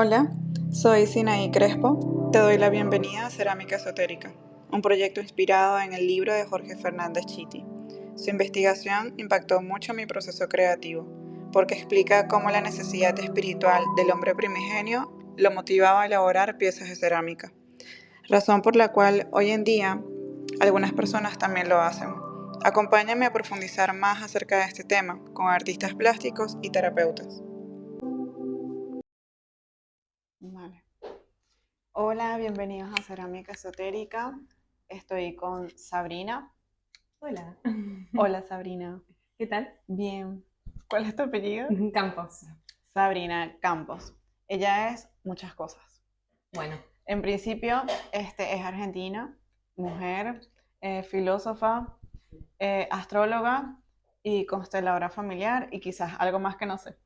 Hola, soy Sinaí Crespo. Te doy la bienvenida a Cerámica Esotérica, un proyecto inspirado en el libro de Jorge Fernández Chiti. Su investigación impactó mucho mi proceso creativo, porque explica cómo la necesidad espiritual del hombre primigenio lo motivaba a elaborar piezas de cerámica, razón por la cual hoy en día algunas personas también lo hacen. Acompáñame a profundizar más acerca de este tema con artistas plásticos y terapeutas. Vale. Hola, bienvenidos a Cerámica Esotérica. Estoy con Sabrina. Hola. Hola, Sabrina. ¿Qué tal? Bien. ¿Cuál es tu apellido? Campos. Sabrina Campos. Ella es muchas cosas. Bueno, En principio, es argentina, mujer, filósofa, astróloga y consteladora familiar y quizás algo más que no sé.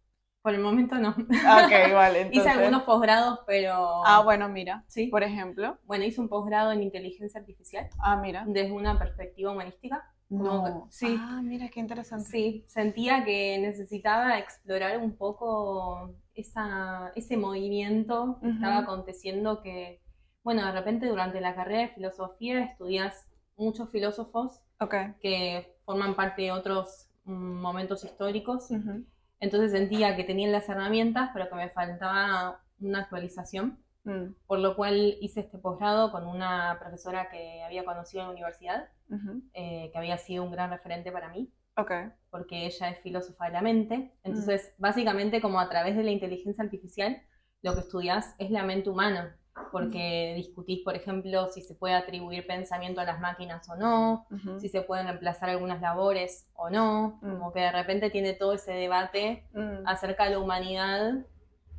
por el momento no. Ok, vale, Hice entonces. algunos posgrados, pero Bueno, mira, sí. por ejemplo. Bueno, hice un posgrado en inteligencia artificial Mira. desde una perspectiva humanística. No. Sí, Mira, qué interesante. sí. Sentía que necesitaba explorar un poco ese movimiento que estaba aconteciendo que, bueno, de repente durante la carrera de filosofía estudias muchos filósofos que forman parte de otros momentos históricos. Entonces sentía que tenían las herramientas, pero que me faltaba una actualización. Por lo cual hice este posgrado con una profesora que había conocido en la universidad, que había sido un gran referente para mí, porque ella es filósofa de la mente. Entonces, básicamente, como a través de la inteligencia artificial, lo que estudias es la mente humana, porque discutís, por ejemplo, si se puede atribuir pensamiento a las máquinas o no, si se pueden reemplazar algunas labores o no, como que de repente tiene todo ese debate acerca de la humanidad,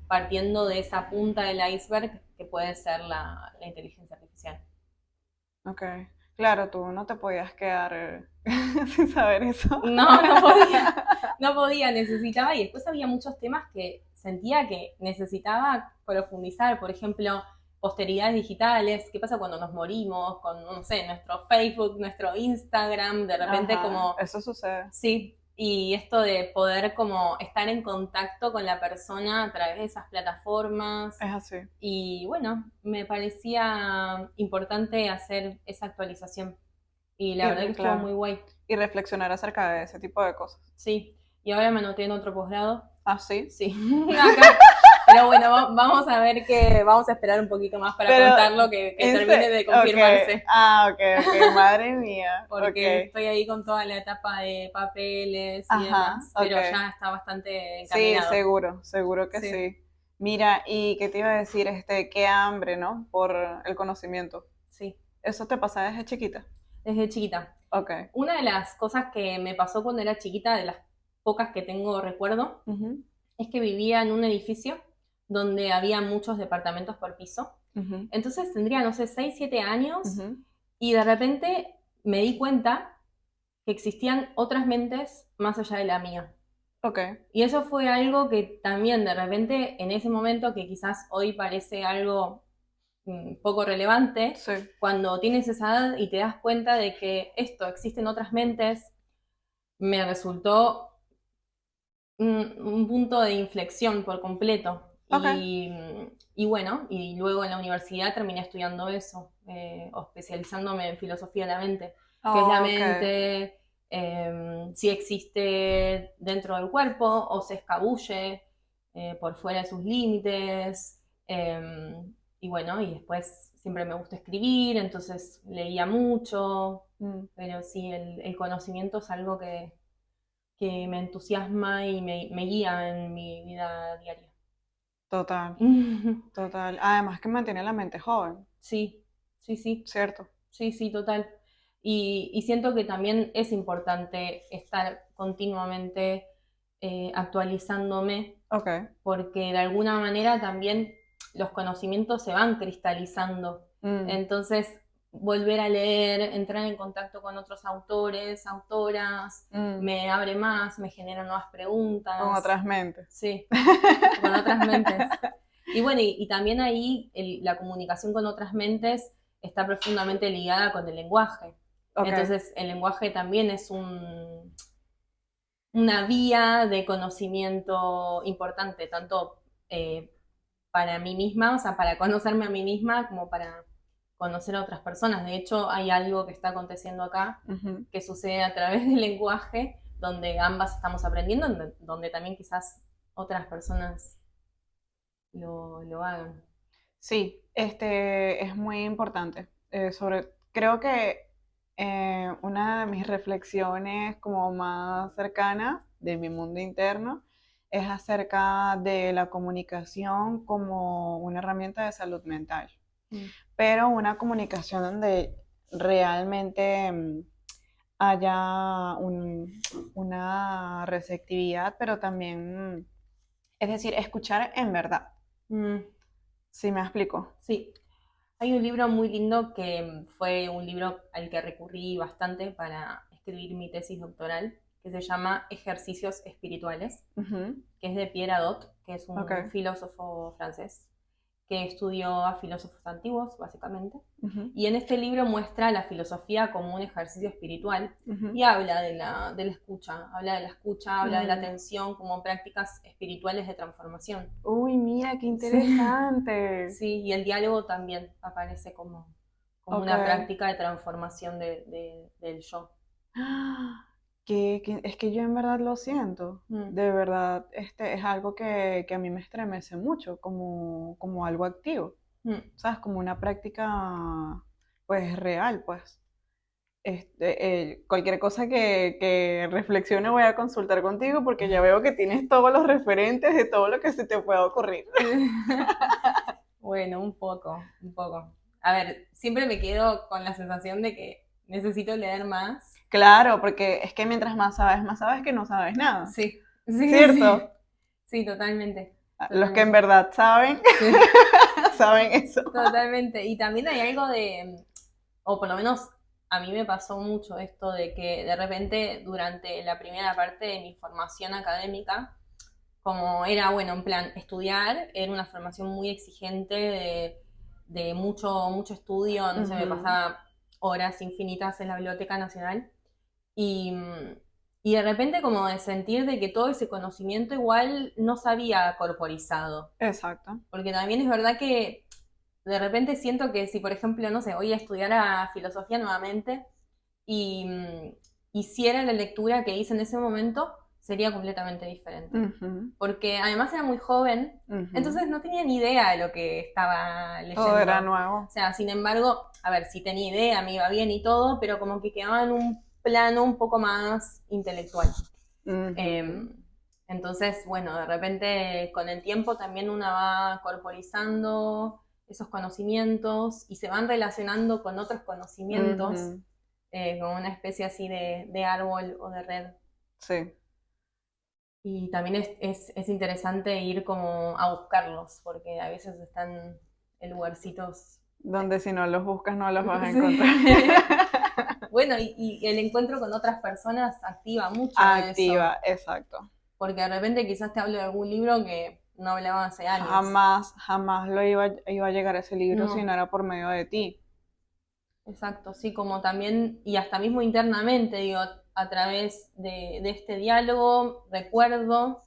partiendo de esa punta del iceberg que puede ser la inteligencia artificial. Ok. Claro, tú no te podías quedar sin saber eso. No podía, no podía, necesitaba, y después había muchos temas que sentía que necesitaba profundizar, por ejemplo, posteridades digitales, qué pasa cuando nos morimos, con, no sé, nuestro Facebook, nuestro Instagram, de repente como... Eso sucede. Sí, y esto de poder como estar en contacto con la persona a través de esas plataformas. Es así. Y bueno, me parecía importante hacer esa actualización. Y la verdad que estuvo muy guay. Y reflexionar acerca de ese tipo de cosas. Sí, y ahora me anoté en otro posgrado. ¿Sí? Sí, acá. Pero bueno, vamos a ver vamos a esperar un poquito más para contarlo, que termine de confirmarse. Ok, madre mía. Porque estoy ahí con toda la etapa de papeles y demás, pero ya está bastante encaminado. Sí, seguro que sí. Mira, ¿y qué te iba a decir? Qué hambre, ¿no? Por el conocimiento. Sí. ¿Eso te pasa desde chiquita? Desde chiquita. Una de las cosas que me pasó cuando era chiquita, de las pocas que tengo recuerdo, es que vivía en un edificio donde había muchos departamentos por piso. Entonces tendría, no sé, 6, 7 años y de repente me di cuenta que existían otras mentes más allá de la mía. Y eso fue algo que también de repente en ese momento, que quizás hoy parece algo poco relevante, cuando tienes esa edad y te das cuenta de que esto existen otras mentes, me resultó un punto de inflexión por completo. Y bueno, y luego en la universidad terminé estudiando eso, o especializándome en filosofía de la mente, que es la mente, si existe dentro del cuerpo o se escabulle por fuera de sus límites. Y bueno, y después siempre me gusta escribir, entonces leía mucho, pero sí, el conocimiento es algo que me entusiasma y me guía en mi vida diaria. Total. Además que mantiene la mente joven. Sí. ¿Cierto? Sí, total. Y siento que también es importante estar continuamente actualizándome, porque de alguna manera también los conocimientos se van cristalizando. Entonces, volver a leer, entrar en contacto con otros autores, autoras, me abre más, me genera nuevas preguntas. Con otras mentes. Sí, con otras mentes. Y bueno, y también ahí la comunicación con otras mentes está profundamente ligada con el lenguaje. Entonces, el lenguaje también es una vía de conocimiento importante, tanto para mí misma, o sea, para conocerme a mí misma, como para conocer a otras personas. De hecho, hay algo que está aconteciendo acá, que sucede a través del lenguaje, donde ambas estamos aprendiendo, donde también quizás otras personas lo hagan. Sí, es muy importante. Creo que una de mis reflexiones como más cercanas de mi mundo interno es acerca de la comunicación como una herramienta de salud mental, pero una comunicación donde realmente haya una receptividad, pero también, es decir, escuchar en verdad. Mm, ¿Sí me explico? sí. Hay un libro muy lindo que fue un libro al que recurrí bastante para escribir mi tesis doctoral, que se llama Ejercicios Espirituales, que es de Pierre Hadot, que es un filósofo francés que estudió a filósofos antiguos, básicamente. Y en este libro muestra la filosofía como un ejercicio espiritual y habla de la escucha, habla de la atención como prácticas espirituales de transformación. Uy, mira, qué interesante. Sí, y el diálogo también aparece como una práctica de transformación del yo. Es que yo en verdad lo siento. De verdad, es algo que a mí me estremece mucho, como algo activo. ¿Sabes? Como una práctica, pues, real, pues. Cualquier cosa que reflexione voy a consultar contigo porque ya veo que tienes todos los referentes de todo lo que se te pueda ocurrir. Bueno, un poco. A ver, siempre me quedo con la sensación de que necesito leer más. Claro, porque es que mientras más sabes que no sabes nada. Sí, ¿Cierto? Sí, totalmente. Los que en verdad saben, sí. saben eso. Totalmente. Y también hay algo de, o por lo menos a mí me pasó mucho esto de que de repente durante la primera parte de mi formación académica, como era, bueno, en plan, estudiar, era una formación muy exigente de mucho estudio, no sé, me pasaba horas infinitas en la Biblioteca Nacional y, y de repente como de sentir de que todo ese conocimiento igual no se había corporizado. Exacto. Porque también es verdad que de repente siento que si, por ejemplo, no sé, voy a estudiar a filosofía nuevamente y hiciera la lectura que hice en ese momento, sería completamente diferente. Porque además era muy joven, entonces no tenía ni idea de lo que estaba leyendo. Todo era nuevo. O sea, sin embargo, a ver, sí tenía idea, me iba bien y todo, pero como que quedaba en un plano un poco más intelectual. Entonces, bueno, de repente con el tiempo también una va corporizando esos conocimientos y se van relacionando con otros conocimientos, como una especie así de árbol o de red. Sí. Y también es interesante ir como a buscarlos, porque a veces están en lugarcitos donde si no los buscas no los vas a encontrar. Bueno, y el encuentro con otras personas activa mucho Activa, eso. Exacto. Porque de repente quizás te hablo de algún libro que no hablaba hace años. Jamás iba a llegar a ese libro si no era por medio de ti. Exacto, sí, como también, y hasta mismo internamente, digo, a través de este diálogo, recuerdo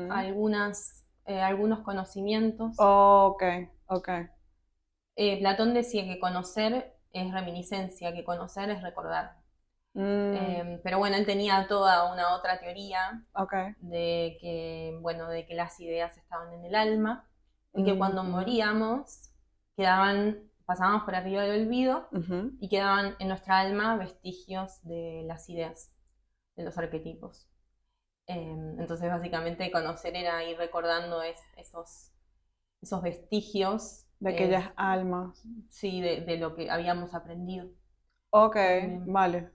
algunos conocimientos. Ok. Platón decía que conocer es reminiscencia, que conocer es recordar. Pero bueno, él tenía toda una otra teoría de que, bueno, de que las ideas estaban en el alma y que cuando moríamos pasábamos por arriba del olvido y quedaban en nuestra alma vestigios de las ideas, de los arquetipos. Entonces básicamente conocer era ir recordando esos vestigios. De aquellas almas. Sí, de lo que habíamos aprendido. Ok, vale.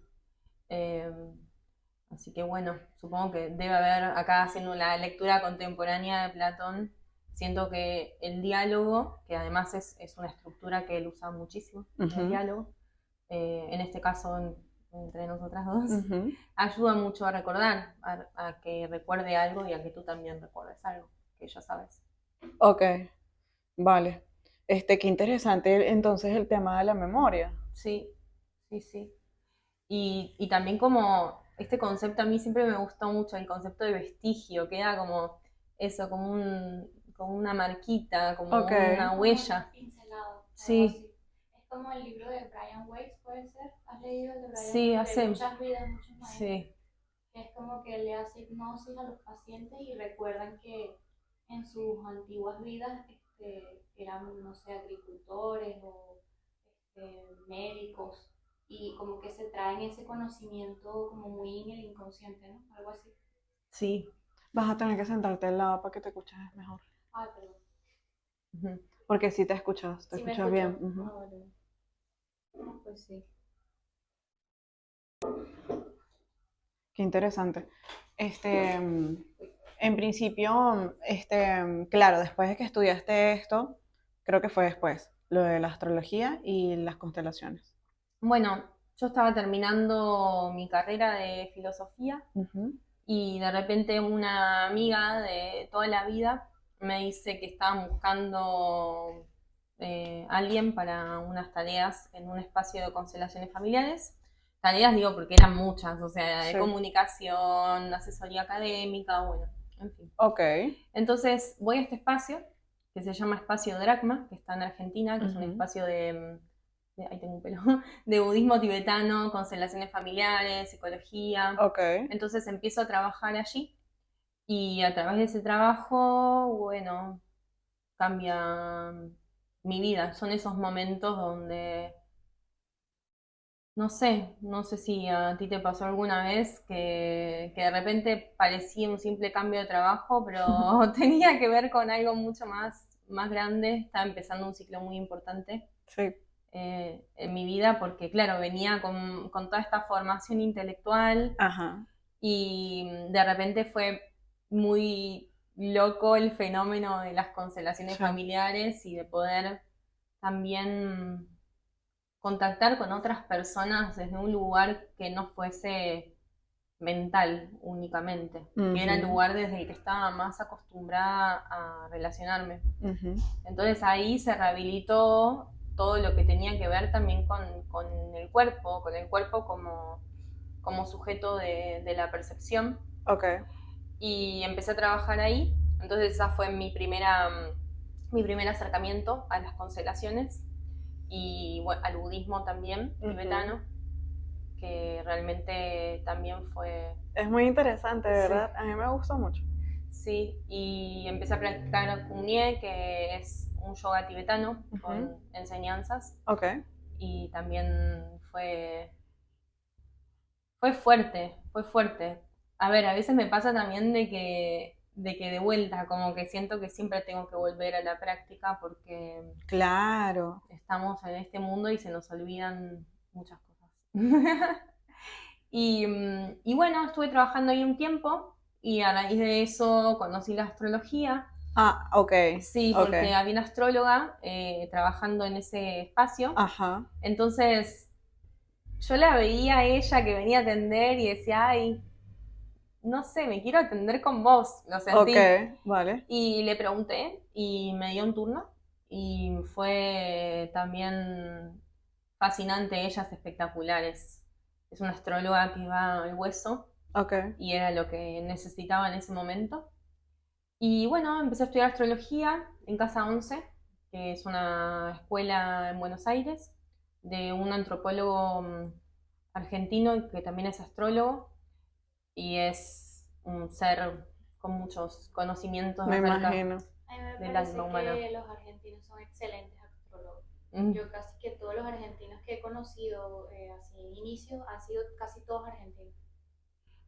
Así que bueno, supongo que debe haber acá haciendo la lectura contemporánea de Platón, siento que el diálogo, que además es una estructura que él usa muchísimo, el diálogo, en este caso entre nosotras dos, ayuda mucho a recordar, a que recuerde algo y a que tú también recuerdes algo, que ya sabes. Ok, vale. Qué interesante entonces el tema de la memoria. Sí. Y también como este concepto a mí siempre me gustó mucho, el concepto de vestigio, queda como eso, como como una marquita, como Ok. una huella. Pincelado, algo Sí, así. Es como el libro de Brian Weiss, ¿puede ser? ¿Has leído el de Brian sí, Weiss? De hace. muchas vidas, muchos maestros. Sí, Que es como que le hace hipnosis a los pacientes y recuerdan que en sus antiguas vidas eran, no sé, agricultores o médicos y como que se traen ese conocimiento como muy en el inconsciente, ¿no? Algo así. sí. Vas a tener que sentarte al lado para que te escuches mejor. Ay, perdón. Ujú. Porque sí te escuchas ¿Sí me bien. escucho? Ujú. Ah, vale. Pues sí. Qué interesante. En principio, claro, después de que estudiaste esto, creo que fue después, lo de la astrología y las constelaciones. Bueno, yo estaba terminando mi carrera de filosofía Ujú. y de repente una amiga de toda la vida me dice que estaban buscando alguien para unas tareas en un espacio de constelaciones familiares. Tareas digo porque eran muchas, o sea, de Sí. comunicación, asesoría académica, bueno, en fin. Ok. Entonces voy a este espacio que se llama Espacio Dracma, que está en Argentina, que es un Ujú. espacio ahí tengo un pelo, de budismo tibetano, constelaciones familiares, psicología. Ok. Entonces empiezo a trabajar allí y a través de ese trabajo, bueno, cambia mi vida. Son esos momentos donde, no sé si a ti te pasó alguna vez que de repente parecía un simple cambio de trabajo, pero tenía que ver con algo mucho más grande. Estaba empezando un ciclo muy importante Sí. en mi vida porque, claro, venía con toda esta formación intelectual Ajá. y de repente fue muy loco el fenómeno de las constelaciones Sí. familiares y de poder también contactar con otras personas desde un lugar que no fuese mental únicamente, que era el Ujú. lugar desde el que estaba más acostumbrada a relacionarme. Ujú. Entonces ahí se rehabilitó todo lo que tenía que ver también con el cuerpo como sujeto de la percepción. Ok. Y empecé a trabajar ahí. Entonces esa fue mi primer acercamiento a las constelaciones y bueno, al budismo también tibetano, que realmente también fue. Es muy interesante, Sí. ¿verdad? A mí me gustó mucho. Sí, y empecé a practicar Kumye, que es un yoga tibetano con enseñanzas, Ok. y también fue fuerte, fue fuerte. A ver, a veces me pasa también de que de vuelta, como que siento que siempre tengo que volver a la práctica porque Claro. estamos en este mundo y se nos olvidan muchas cosas. Y bueno, estuve trabajando ahí un tiempo y a raíz de eso conocí la astrología. Ah, ok. Sí, Ok. porque había una astróloga trabajando en ese espacio. Ajá. Entonces yo la veía a ella que venía a atender y decía, ay, no sé, me quiero atender con vos, lo Ok, sentí. vale. Y le pregunté y me dio un turno y fue también fascinante, ella es espectacular, es una astróloga que va al hueso Ok. y era lo que necesitaba en ese momento. Y bueno, empecé a estudiar astrología en Casa 11, que es una escuela en Buenos Aires, de un antropólogo argentino que también es astrólogo y es un ser con muchos conocimientos Me acerca imagino. A mí me del parece alma humana. que los argentinos son excelentes astrólogos. Mm. Yo casi que todos los argentinos que he conocido así en inicio han sido casi todos argentinos.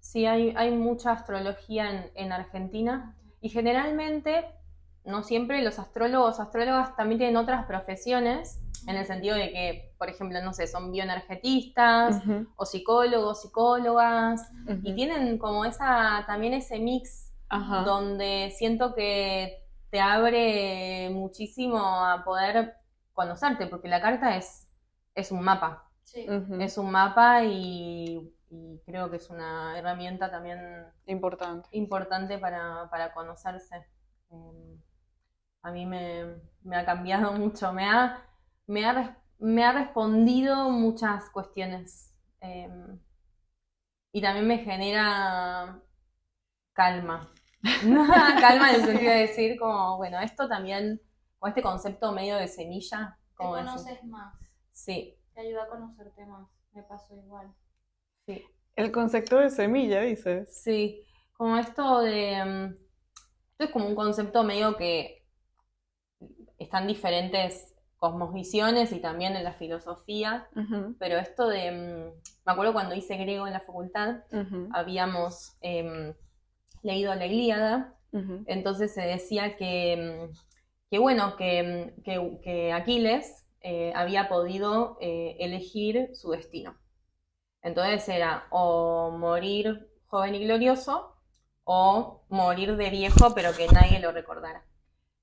Sí, hay mucha astrología en Argentina y generalmente, no siempre, los astrólogas también tienen otras profesiones, en el sentido de que, por ejemplo, no sé, son bioenergetistas Ujú. o psicólogos, psicólogas, y Ujú. tienen como también ese mix Ajá. donde siento que te abre muchísimo a poder conocerte, porque la carta es un mapa. Sí. Ujú. Es un mapa y creo que es una herramienta también Importante. importante para conocerse. A mí me ha cambiado mucho, me ha respondido muchas cuestiones y también me genera calma. Calma en el sentido de decir como, bueno, esto también, con este concepto medio de semilla, Te como decir, conoces más, sí, te ayuda a conocerte más. Me pasó igual. sí, El concepto de semilla, dices. sí, como esto de, esto es como un concepto medio que están diferentes cosmovisiones y también en la filosofía, Ujú, pero esto de, me acuerdo cuando hice griego en la facultad, ujú, habíamos leído la Ilíada, ujú, entonces se decía que bueno, que Aquiles había podido elegir su destino. Entonces era o morir joven y glorioso o morir de viejo pero que nadie lo recordara.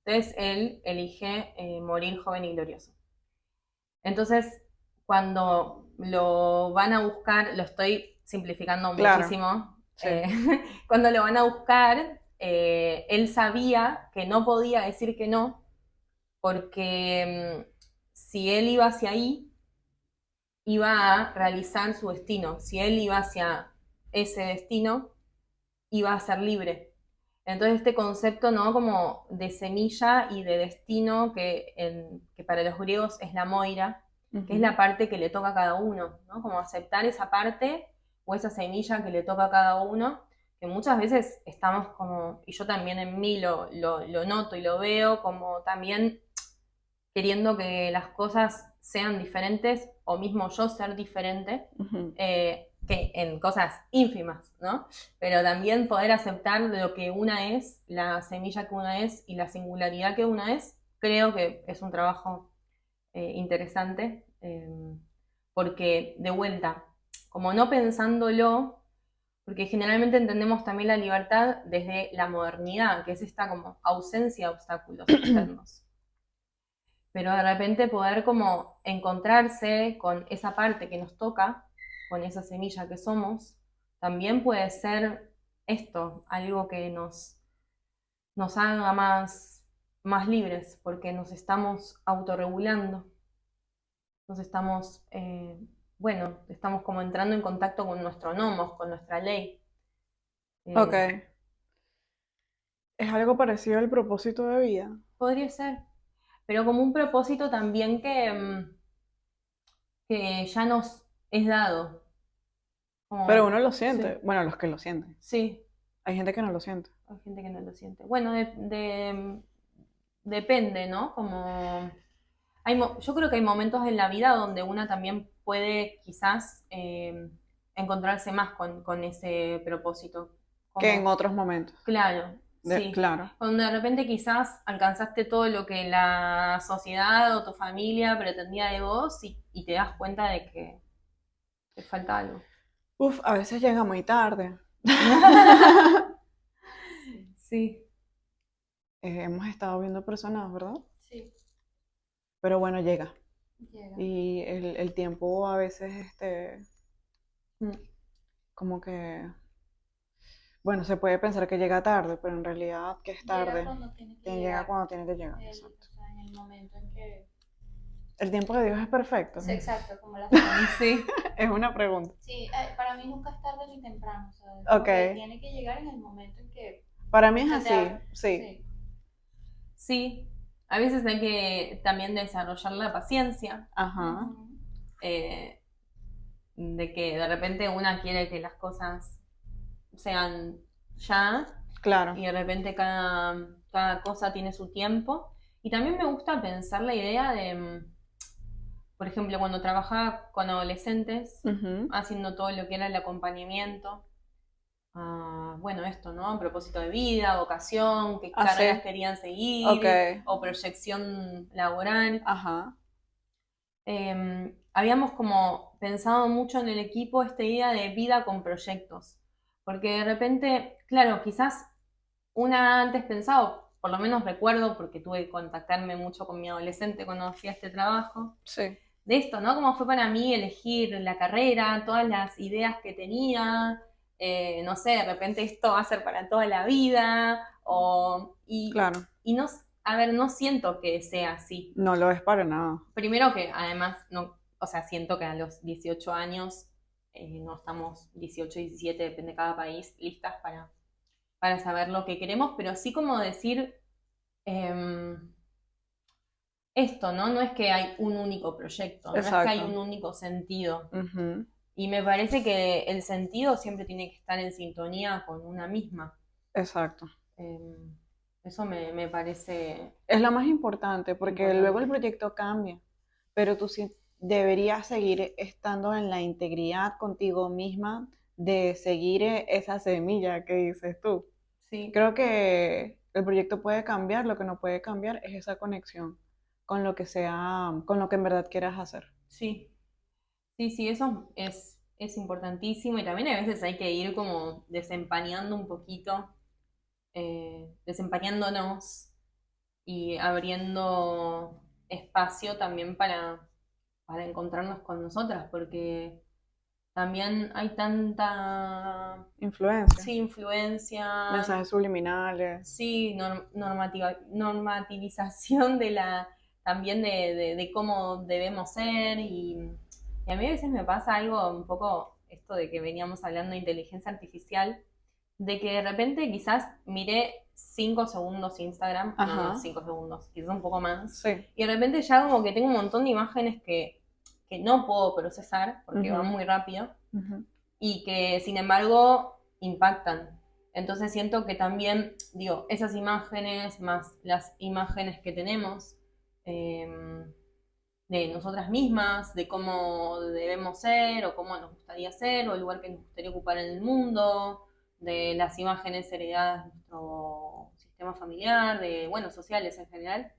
Entonces él elige morir joven y glorioso. Entonces, cuando lo van a buscar, lo estoy simplificando claro, muchísimo, sí. cuando lo van a buscar, él sabía que no podía decir que no, porque si él iba hacia ahí, iba a realizar su destino. Si él iba hacia ese destino, iba a ser libre. Entonces este concepto, ¿no? Como de semilla y de destino, que para los griegos es la moira, que es Ujú, la parte que le toca a cada uno, ¿no? Como aceptar esa parte o esa semilla que le toca a cada uno, que muchas veces estamos como, y yo también en mí lo noto y lo veo, como también queriendo que las cosas sean diferentes o mismo yo ser diferente, ujú. que en cosas ínfimas, ¿no? Pero también poder aceptar lo que una es, la semilla que una es y la singularidad que una es, creo que es un trabajo interesante, porque de vuelta, como no pensándolo, porque generalmente entendemos también la libertad desde la modernidad, que es esta como ausencia de obstáculos externos, pero de repente poder como encontrarse con esa parte que nos toca, con esa semilla que somos, también puede ser esto, algo que nos haga más libres, porque nos estamos autorregulando, nos estamos, bueno, estamos como entrando en contacto con nuestro nomos, con nuestra ley. Ok. Eh, ¿Es algo parecido al propósito de vida? Podría ser, pero como un propósito también que ya nos es dado. Pero Como, uno lo sí, siente. Bueno, los que lo sienten. sí, Hay gente que no lo siente. hay gente que no lo siente. Bueno, depende, ¿no? Como yo creo que hay momentos en la vida donde una también puede quizás encontrarse más con ese propósito. Que en Como, otros momentos. claro, sí. Claro. Cuando de repente quizás alcanzaste todo lo que la sociedad o tu familia pretendía de vos y te das cuenta de que te falta algo. Uf, a veces llega muy tarde. Sí, Hemos estado viendo personas, ¿verdad? Sí, Pero bueno, llega. llega. Y el tiempo a veces, mm, como que, bueno, se puede pensar que llega tarde, pero en realidad que es Llega tarde. cuando tiene que Llega llegar. cuando tiene que llegar, O exacto. sea, en el momento en que... ¿El tiempo de Dios es perfecto? Sí, exacto, como la frase. sí. Es una pregunta. Sí, para mí nunca es tarde ni temprano, o sea, es como Ok. que tiene que llegar en el momento en que Para mí es se te así, abre. sí. Sí. Sí, a veces hay que también desarrollar la paciencia, Ajá, Ujú. eh, de que de repente una quiere que las cosas sean ya claro. y de repente cada cosa tiene su tiempo. Y también me gusta pensar la idea de, por ejemplo, cuando trabajaba con adolescentes, Ujú, haciendo todo lo que era el acompañamiento, bueno, esto, ¿no? A propósito de vida, vocación, qué carreras así, querían ok. seguir o proyección laboral. Ajá, Habíamos como pensado mucho en el equipo esta idea de vida con proyectos, porque de repente, claro, quizás una antes pensado, por lo menos recuerdo, porque tuve que contactarme mucho con mi adolescente cuando hacía este trabajo, sí, de esto, ¿no? Cómo fue para mí elegir la carrera, todas las ideas que tenía, no sé, de repente esto va a ser para toda la vida, claro. y no, a ver, no siento que sea así. No lo es para nada. Primero que además, no, o sea, siento que a los 18 años no estamos, 18, 17, depende de cada país, listas para saber lo que queremos, pero sí como decir esto, ¿no? No es que hay un único proyecto, no es que hay un único sentido. Uh-huh. Y me parece que el sentido siempre tiene que estar en sintonía con una misma. Exacto. Eso me parece... Es lo más importante, porque luego el proyecto cambia, pero tú sí deberías seguir estando en la integridad contigo misma de seguir esa semilla que dices tú. Sí. Creo que el proyecto puede cambiar, lo que no puede cambiar es esa conexión con lo que sea, con lo que en verdad quieras hacer. Sí, sí, eso es importantísimo y también a veces hay que ir como desempañando un poquito, desempañándonos y abriendo espacio también para encontrarnos con nosotras, porque también hay tanta influencia. Sí, influencia. Mensajes subliminales. Sí, normativización también de cómo debemos ser y a mí a veces me pasa algo un poco, esto de que veníamos hablando de inteligencia artificial, de que de repente quizás miré 5 segundos Instagram, no 5 segundos, quizás un poco más, sí. Y de repente ya como que tengo un montón de imágenes que no puedo procesar porque van muy rápido y que sin embargo impactan. Entonces siento que también, digo, esas imágenes más las imágenes que tenemos de nosotras mismas, de cómo debemos ser o cómo nos gustaría ser o el lugar que nos gustaría ocupar en el mundo, de las imágenes heredadas de nuestro sistema familiar, de, bueno, sociales en general,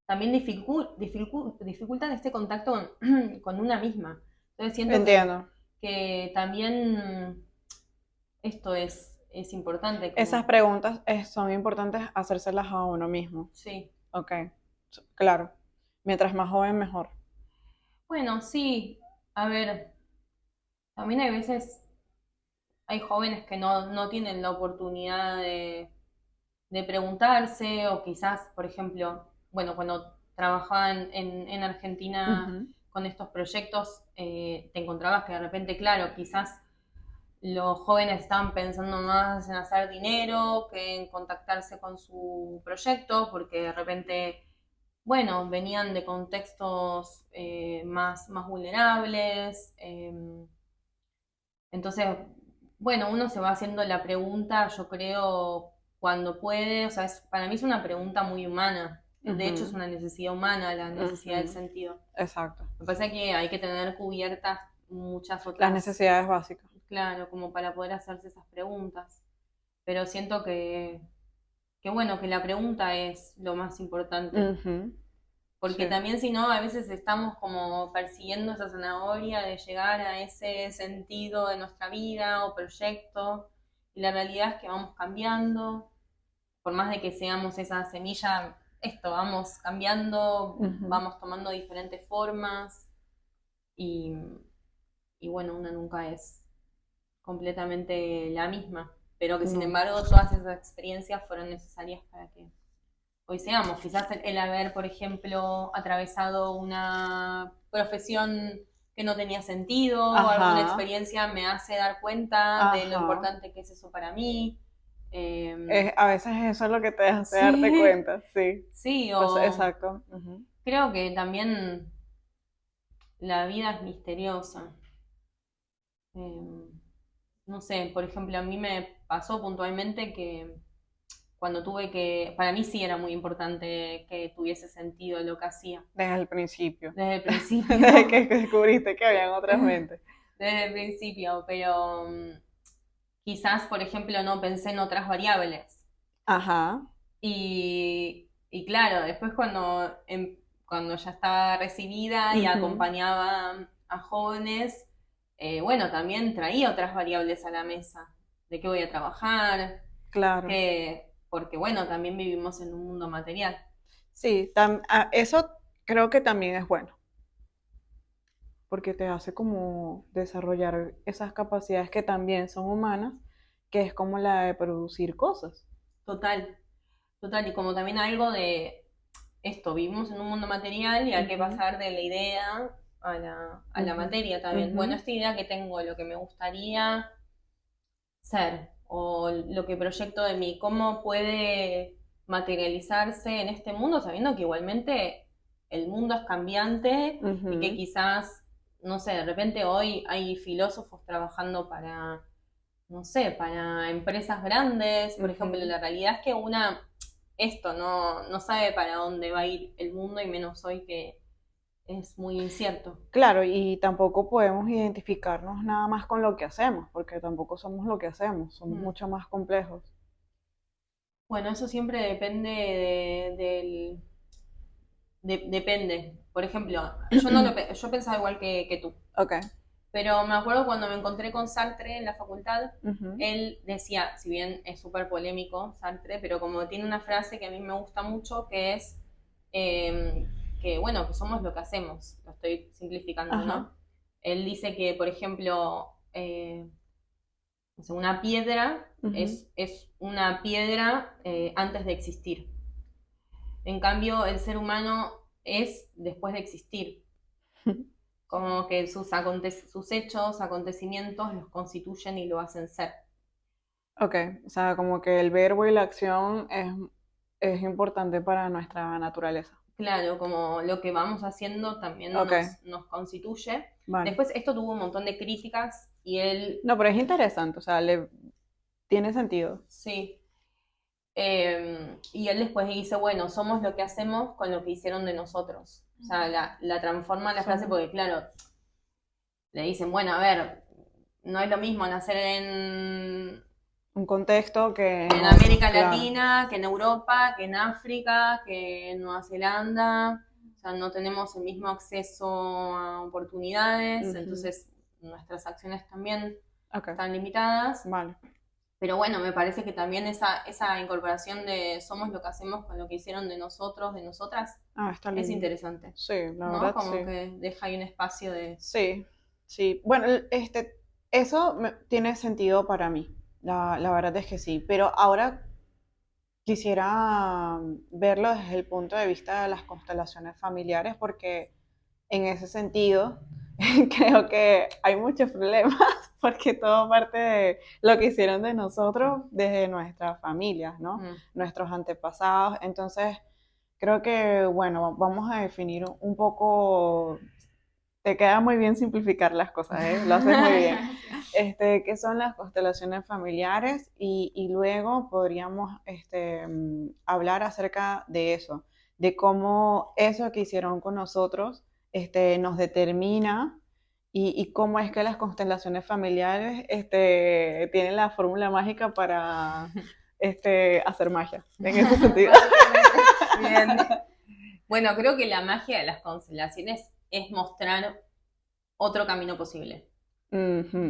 también dificultan este contacto con una misma. Entonces siento que también esto es importante. Esas preguntas son importantes hacérselas a uno mismo. Sí. Ok, claro. Mientras más joven, mejor. Bueno, sí. A ver, también hay veces, hay jóvenes que no tienen la oportunidad de preguntarse o quizás, por ejemplo, bueno, cuando trabajaba en Argentina con estos proyectos, te encontrabas que de repente, claro, quizás los jóvenes estaban pensando más en hacer dinero que en contactarse con su proyecto, porque de repente, bueno, venían de contextos más vulnerables. Entonces, bueno, uno se va haciendo la pregunta, yo creo, cuando puede, o sea, para mí es una pregunta muy humana. De hecho, es una necesidad humana, la necesidad del sentido. Exacto. Lo que pasa es que hay que tener cubiertas muchas otras... Las necesidades básicas. Claro, como para poder hacerse esas preguntas. Pero siento que bueno, que la pregunta es lo más importante. Porque también si no, a veces estamos como persiguiendo esa zanahoria de llegar a ese sentido de nuestra vida o proyecto. Y la realidad es que vamos cambiando. Por más de que seamos esa semilla, vamos cambiando, vamos tomando diferentes formas. Y bueno, una nunca es completamente la misma, pero que sin embargo todas esas experiencias fueron necesarias para que hoy seamos. Quizás el haber, por ejemplo, atravesado una profesión que no tenía sentido, o alguna experiencia me hace dar cuenta de lo importante que es eso para mí. A veces eso es lo que te hace darte cuenta, sí. Sí, pues, exacto. Creo que también la vida es misteriosa. No sé, por ejemplo, a mí me pasó puntualmente que cuando para mí sí era muy importante que tuviese sentido lo que hacía. Desde el principio. Desde el principio. Desde que descubriste que habían otras mentes. Desde el principio, pero quizás, por ejemplo, no pensé en otras variables. Ajá. Y claro, después cuando ya estaba recibida y acompañaba a jóvenes, bueno, también traía otras variables a la mesa. ¿De qué voy a trabajar? Claro. Porque bueno, también vivimos en un mundo material. Sí, eso creo que también es bueno. Porque te hace como desarrollar esas capacidades que también son humanas, que es como la de producir cosas. Total. Y como también algo de vivimos en un mundo material y hay que pasar de la idea a la materia también. Bueno, esta idea que tengo, lo que me gustaría ser, o lo que proyecto de mí, cómo puede materializarse en este mundo, sabiendo que igualmente el mundo es cambiante y que quizás, no sé, de repente hoy hay filósofos trabajando para, no sé, para empresas grandes, por ejemplo, la realidad es que esto no sabe para dónde va a ir el mundo y menos hoy que es muy incierto. Claro, y tampoco podemos identificarnos nada más con lo que hacemos, porque tampoco somos lo que hacemos, somos mucho más complejos. Bueno, eso siempre depende depende. Por ejemplo, yo pensaba igual que tú. Ok. Pero me acuerdo cuando me encontré con Sartre en la facultad, Ujú. él decía, si bien es súper polémico Sartre, pero como tiene una frase que a mí me gusta mucho, que es eh, que, bueno, que somos lo que hacemos. Lo estoy simplificando, Ajá. ¿no? Él dice que, por ejemplo, o sea, una piedra Ujú. es una piedra antes de existir. En cambio, el ser humano es después de existir. Como que sus hechos, acontecimientos los constituyen y lo hacen ser. Ok, o sea, como que el verbo y la acción es importante para nuestra naturaleza. Claro, como lo que vamos haciendo también Ok, nos constituye. vale. Después esto tuvo un montón de críticas y él, No, pero es interesante, o sea, tiene sentido. sí, y él después dice, bueno, somos lo que hacemos con lo que hicieron de nosotros. O sea, la transforma la frase Somos porque, claro, le dicen, bueno, a ver, no es lo mismo nacer un contexto que en otro, América claro. Latina, que en Europa, que en África, que en Nueva Zelanda. O sea, no tenemos el mismo acceso a oportunidades, Ujú. entonces nuestras acciones también Ok, están limitadas. vale. Pero bueno, me parece que también esa incorporación de somos lo que hacemos con lo que hicieron de nosotros, de nosotras, Ah, está es lindo. interesante, Sí, la ¿no? verdad, Como sí. que deja ahí un espacio de... Sí, sí. Bueno, eso tiene sentido para mí. La verdad es que sí. Pero ahora quisiera verlo desde el punto de vista de las constelaciones familiares, porque en ese sentido creo que hay muchos problemas, porque todo parte de lo que hicieron de nosotros desde nuestras familias, ¿no? Mm. Nuestros antepasados. Entonces, creo que, bueno, vamos a definir un poco. Te queda muy bien simplificar las cosas, ¿eh? Lo haces muy bien. ¿Qué son las constelaciones familiares? Y luego podríamos hablar acerca de eso, de cómo eso que hicieron con nosotros nos determina y cómo es que las constelaciones familiares tienen la fórmula mágica para hacer magia, en ese sentido. Bien. Bueno, creo que la magia de las constelaciones es mostrar otro camino posible. Ujú,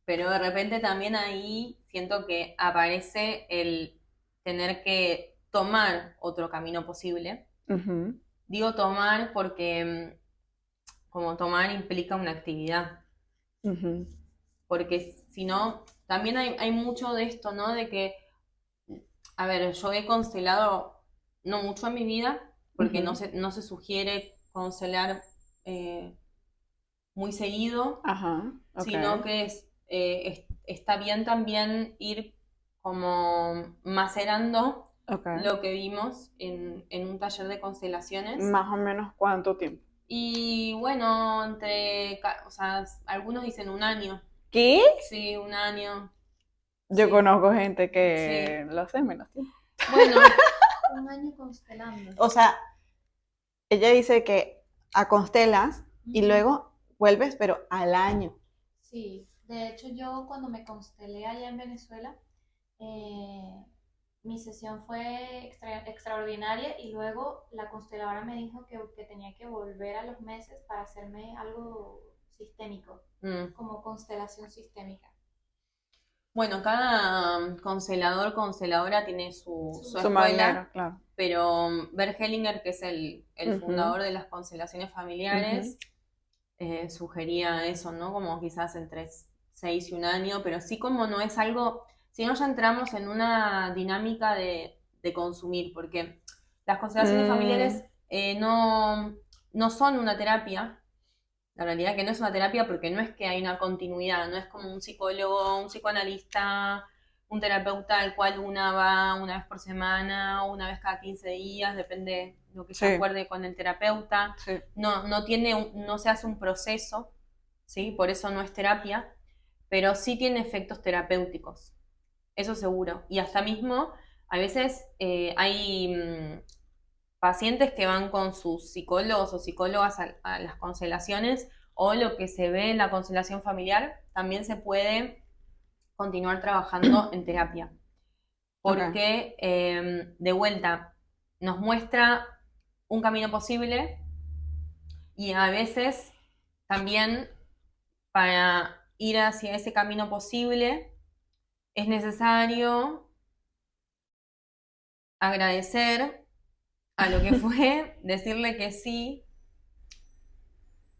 Pero de repente también ahí siento que aparece el tener que tomar otro camino posible. ujú, Digo tomar porque como tomar implica una actividad, ujú, porque si no, también hay mucho de esto, ¿no? De que, a ver, yo he constelado no mucho en mi vida, porque ujú. no se sugiere constelar eh, muy seguido, Ajá, ok. sino que está bien también ir como macerando Ok. lo que vimos en un taller de constelaciones. Más o menos cuánto tiempo. Y bueno, o sea, algunos dicen un año. ¿Qué? Sí, un año. Yo Sí, conozco gente sí. que lo hace en menos tiempo. Bueno, Un año constelando. O sea, ella dice que a constelas y Ujú. luego vuelves, pero al año. Sí, de hecho yo cuando me constelé allá en Venezuela, eh, mi sesión fue extraordinaria y luego la consteladora me dijo que tenía que volver a los meses para hacerme algo sistémico, mm. como constelación sistémica. Bueno, cada consteladora tiene su Su escuela, manera, claro. pero Bert Hellinger, que es el Ujú, fundador de las constelaciones ujú. familiares, sugería eso, ¿no? Como quizás entre 6 y un año, pero sí como no es algo, si no ya entramos en una dinámica de consumir, porque las constelaciones Mm, familiares no son una terapia, La realidad es que no es una terapia porque no es que hay una continuidad, no es como un psicólogo, un psicoanalista, un terapeuta al cual una va una vez por semana o una vez cada 15 días, depende de lo que se acuerde con el terapeuta. Sí. No se hace un proceso, ¿sí? Por eso no es terapia, pero sí tiene efectos terapéuticos, eso seguro. Y hasta mismo, a veces hay pacientes que van con sus psicólogos o psicólogas a las constelaciones, o lo que se ve en la constelación familiar, también se puede continuar trabajando en terapia. Porque, de vuelta, nos muestra un camino posible y a veces también para ir hacia ese camino posible es necesario agradecer a lo que fue, decirle que sí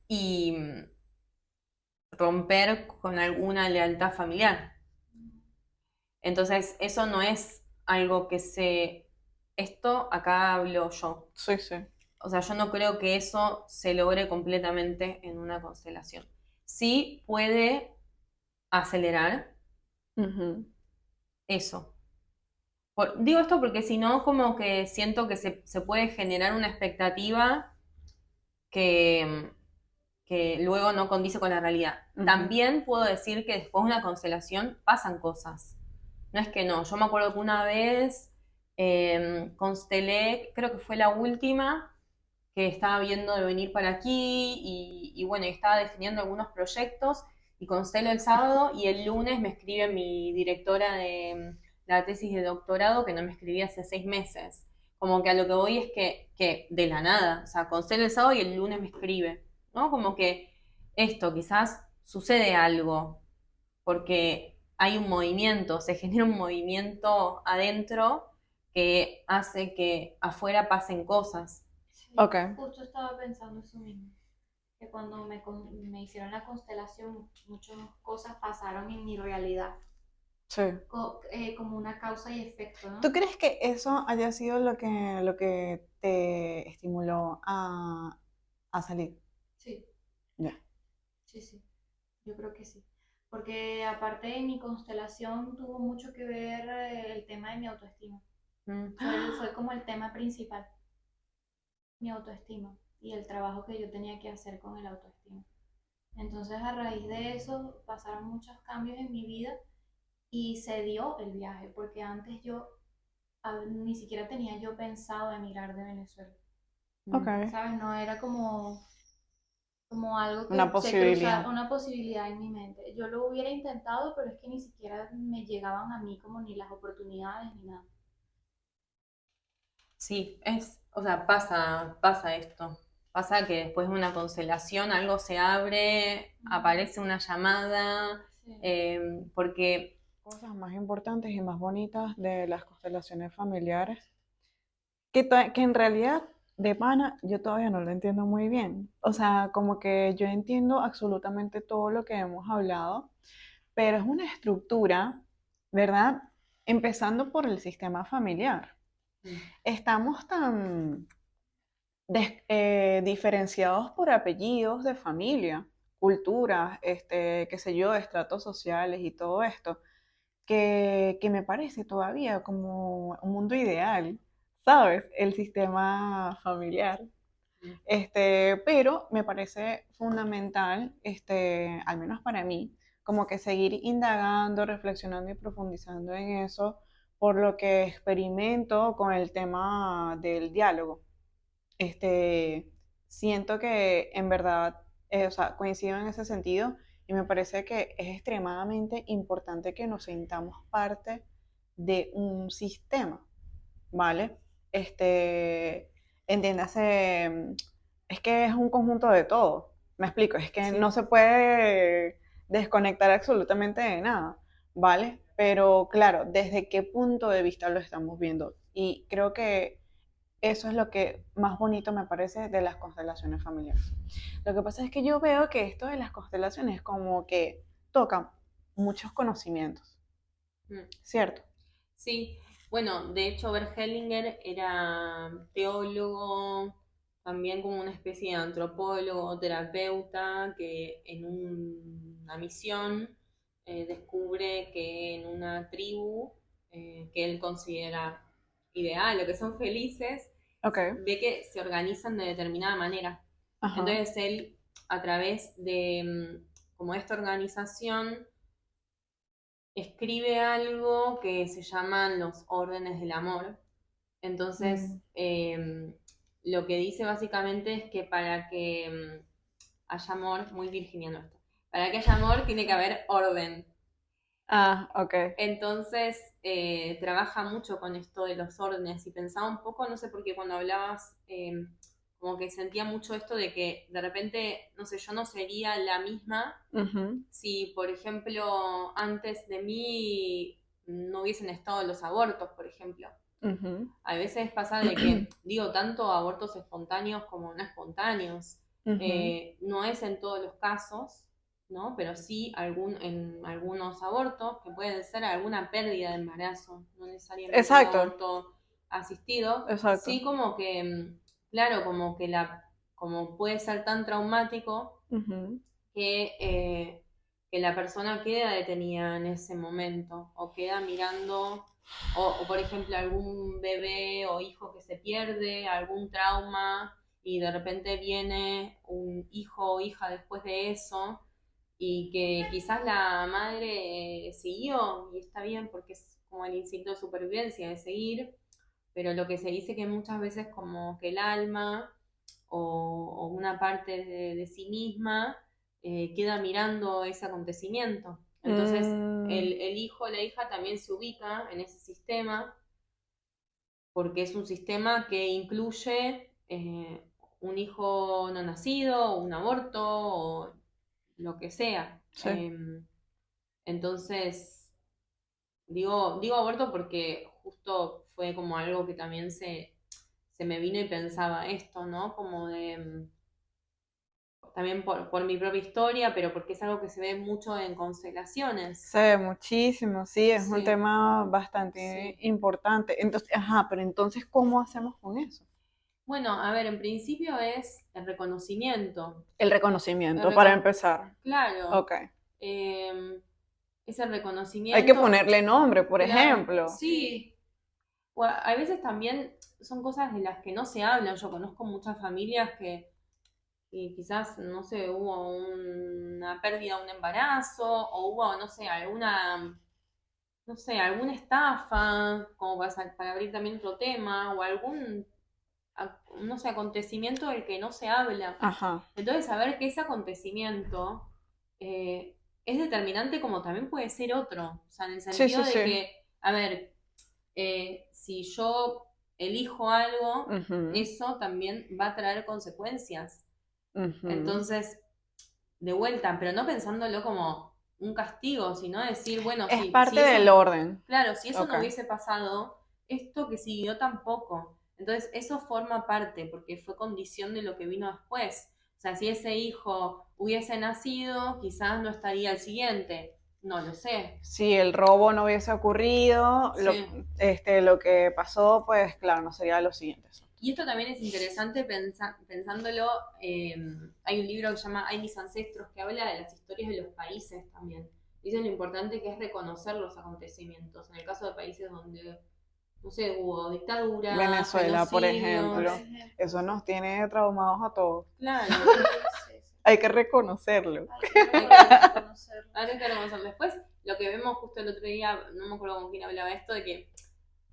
y romper con alguna lealtad familiar. Entonces, eso no es algo que se... Esto acá hablo yo. Sí, sí. O sea, yo no creo que eso se logre completamente en una constelación. Sí puede acelerar eso. Digo esto porque si no, como que siento que se puede generar una expectativa que, que luego no condice con la realidad. También puedo decir que después de una constelación pasan cosas. No es que no. Yo me acuerdo que una vez constelé, creo que fue la última, que estaba viendo de venir para aquí y bueno, estaba definiendo algunos proyectos y constelo el sábado y el lunes me escribe mi directora de la tesis de doctorado que no me escribía hace 6 meses. Como que a lo que voy es que de la nada, o sea, constelo el sábado y el lunes me escribe, ¿no? Como que esto, quizás sucede algo, porque hay un movimiento, se genera un movimiento adentro que hace que afuera pasen cosas. Sí, justo estaba pensando eso mismo, que cuando me hicieron la constelación, muchas cosas pasaron en mi realidad. Sí. Como una causa y efecto, ¿no? ¿Tú crees que eso haya sido lo que te estimuló a salir? Sí. Ya. Sí, sí, yo creo que sí. Porque aparte de mi constelación tuvo mucho que ver el tema de mi autoestima. Fue como el tema principal, mi autoestima y el trabajo que yo tenía que hacer con el autoestima. Entonces a raíz de eso pasaron muchos cambios en mi vida y se dio el viaje, porque antes yo ni siquiera tenía yo pensado emigrar de Venezuela. Ok. ¿Sabes? No era como algo Una que se cruzara, posibilidad. una posibilidad en mi mente. Yo lo hubiera intentado, pero es que ni siquiera me llegaban a mí como ni las oportunidades ni nada. Sí, o sea, pasa esto. Pasa que después de una constelación algo se abre, aparece una llamada, Sí. porque Cosas más importantes y más bonitas de las constelaciones familiares, que en realidad de pana yo todavía no lo entiendo muy bien. O sea, como que yo entiendo absolutamente todo lo que hemos hablado, pero es una estructura, ¿verdad? Empezando por el sistema familiar. Estamos tan diferenciados por apellidos de familia, culturas, qué sé yo, estratos sociales y todo esto, que me parece todavía como un mundo ideal, ¿sabes? El sistema familiar. Pero me parece fundamental, al menos para mí, como que seguir indagando, reflexionando y profundizando en eso, por lo que experimento con el tema del diálogo. Este, Siento que en verdad, o sea, coincido en ese sentido y me parece que es extremadamente importante que nos sintamos parte de un sistema, ¿vale? Entiéndase, es que es un conjunto de todo, me explico, es que no se puede desconectar absolutamente de nada, ¿vale? Pero claro, ¿desde qué punto de vista lo estamos viendo? Y creo que eso es lo que más bonito me parece de las constelaciones familiares. Lo que pasa es que yo veo que esto de las constelaciones como que tocan muchos conocimientos, ¿cierto? Sí, bueno, de hecho Bert Hellinger era teólogo, también como una especie de antropólogo, terapeuta, que en una misión descubre que en una tribu que él considera ideal o que son felices, ve que se organizan de determinada manera. Ajá. Entonces él, a través de como esta organización, escribe algo que se llaman los órdenes del amor. Entonces, lo que dice básicamente es que para que haya amor, muy virginiano esto, para que haya amor tiene que haber orden. Ah, ok. Entonces, trabaja mucho con esto de los órdenes y pensaba un poco, no sé por qué cuando hablabas, como que sentía mucho esto de que de repente, no sé, yo no sería la misma si, por ejemplo, antes de mí no hubiesen estado los abortos, por ejemplo. A veces pasa de que, digo, tanto abortos espontáneos como no espontáneos. No es en todos los casos, ¿no? Pero sí en algunos abortos, que pueden ser alguna pérdida de embarazo, no necesariamente un aborto asistido. Exacto. Sí, como que, claro, como puede ser tan traumático que la persona queda detenida en ese momento, o queda mirando, o por ejemplo algún bebé o hijo que se pierde, algún trauma, y de repente viene un hijo o hija después de eso, y que quizás la madre siguió, y está bien porque es como el instinto de supervivencia de seguir, pero lo que se dice que muchas veces como que el alma o una parte de sí misma queda mirando ese acontecimiento. Entonces el hijo o la hija también se ubica en ese sistema porque es un sistema que incluye un hijo no nacido, un aborto o lo que sea. Sí. Entonces, digo aborto porque justo fue como algo que también se me vino y pensaba esto, ¿no? Como de también por mi propia historia, pero porque es algo que se ve mucho en constelaciones. Se ve muchísimo, sí, es un tema bastante importante. Entonces, pero entonces, ¿cómo hacemos con eso? Bueno, a ver, en principio es el reconocimiento. El reconocimiento, para empezar. Claro. Ok. Es el reconocimiento. Hay que ponerle nombre, por ejemplo. Sí. O a veces también son cosas de las que no se hablan. Yo conozco muchas familias que quizás, no sé, hubo una pérdida de un embarazo o hubo, no sé, alguna estafa, como para abrir también otro tema, o algún, no sé, acontecimiento del que no se habla. Ajá. Entonces, saber que ese acontecimiento es determinante como también puede ser otro. O sea, en el sentido de que, a ver, si yo elijo algo, eso también va a traer consecuencias. Entonces, de vuelta, pero no pensándolo como un castigo, sino decir, bueno, es parte del orden. Claro, si eso no hubiese pasado, esto que siguió tampoco. Entonces, eso forma parte, porque fue condición de lo que vino después. O sea, si ese hijo hubiese nacido, quizás no estaría el siguiente. No lo sé. Si el robo no hubiese ocurrido, lo que pasó, pues claro, no sería lo siguiente. Y esto también es interesante pensándolo. Hay un libro que se llama Hay mis ancestros, que habla de las historias de los países también. Dicen lo importante que es reconocer los acontecimientos. En el caso de países donde, no sé, hubo dictadura, Venezuela, por ejemplo. Eso nos tiene traumados a todos. Claro. Hay que reconocerlo. Hay que reconocerlo. Después, lo que vemos justo el otro día, no me acuerdo con quién hablaba esto, de que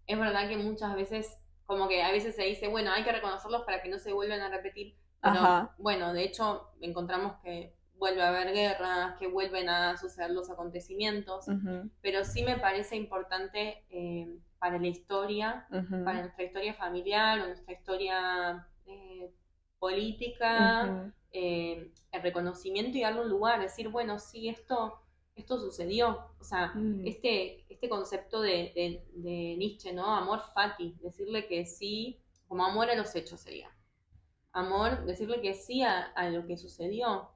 es verdad que muchas veces, como que a veces se dice, bueno, hay que reconocerlos para que no se vuelvan a repetir. Pero bueno, de hecho, encontramos que vuelve a haber guerras, que vuelven a suceder los acontecimientos. Pero sí me parece importante para la historia, para nuestra historia familiar o nuestra historia política, el reconocimiento y darle un lugar, decir, bueno, sí, esto sucedió. O sea, este concepto de Nietzsche, ¿no? Amor fati, decirle que sí, como amor a los hechos sería. Amor, decirle que sí a lo que sucedió,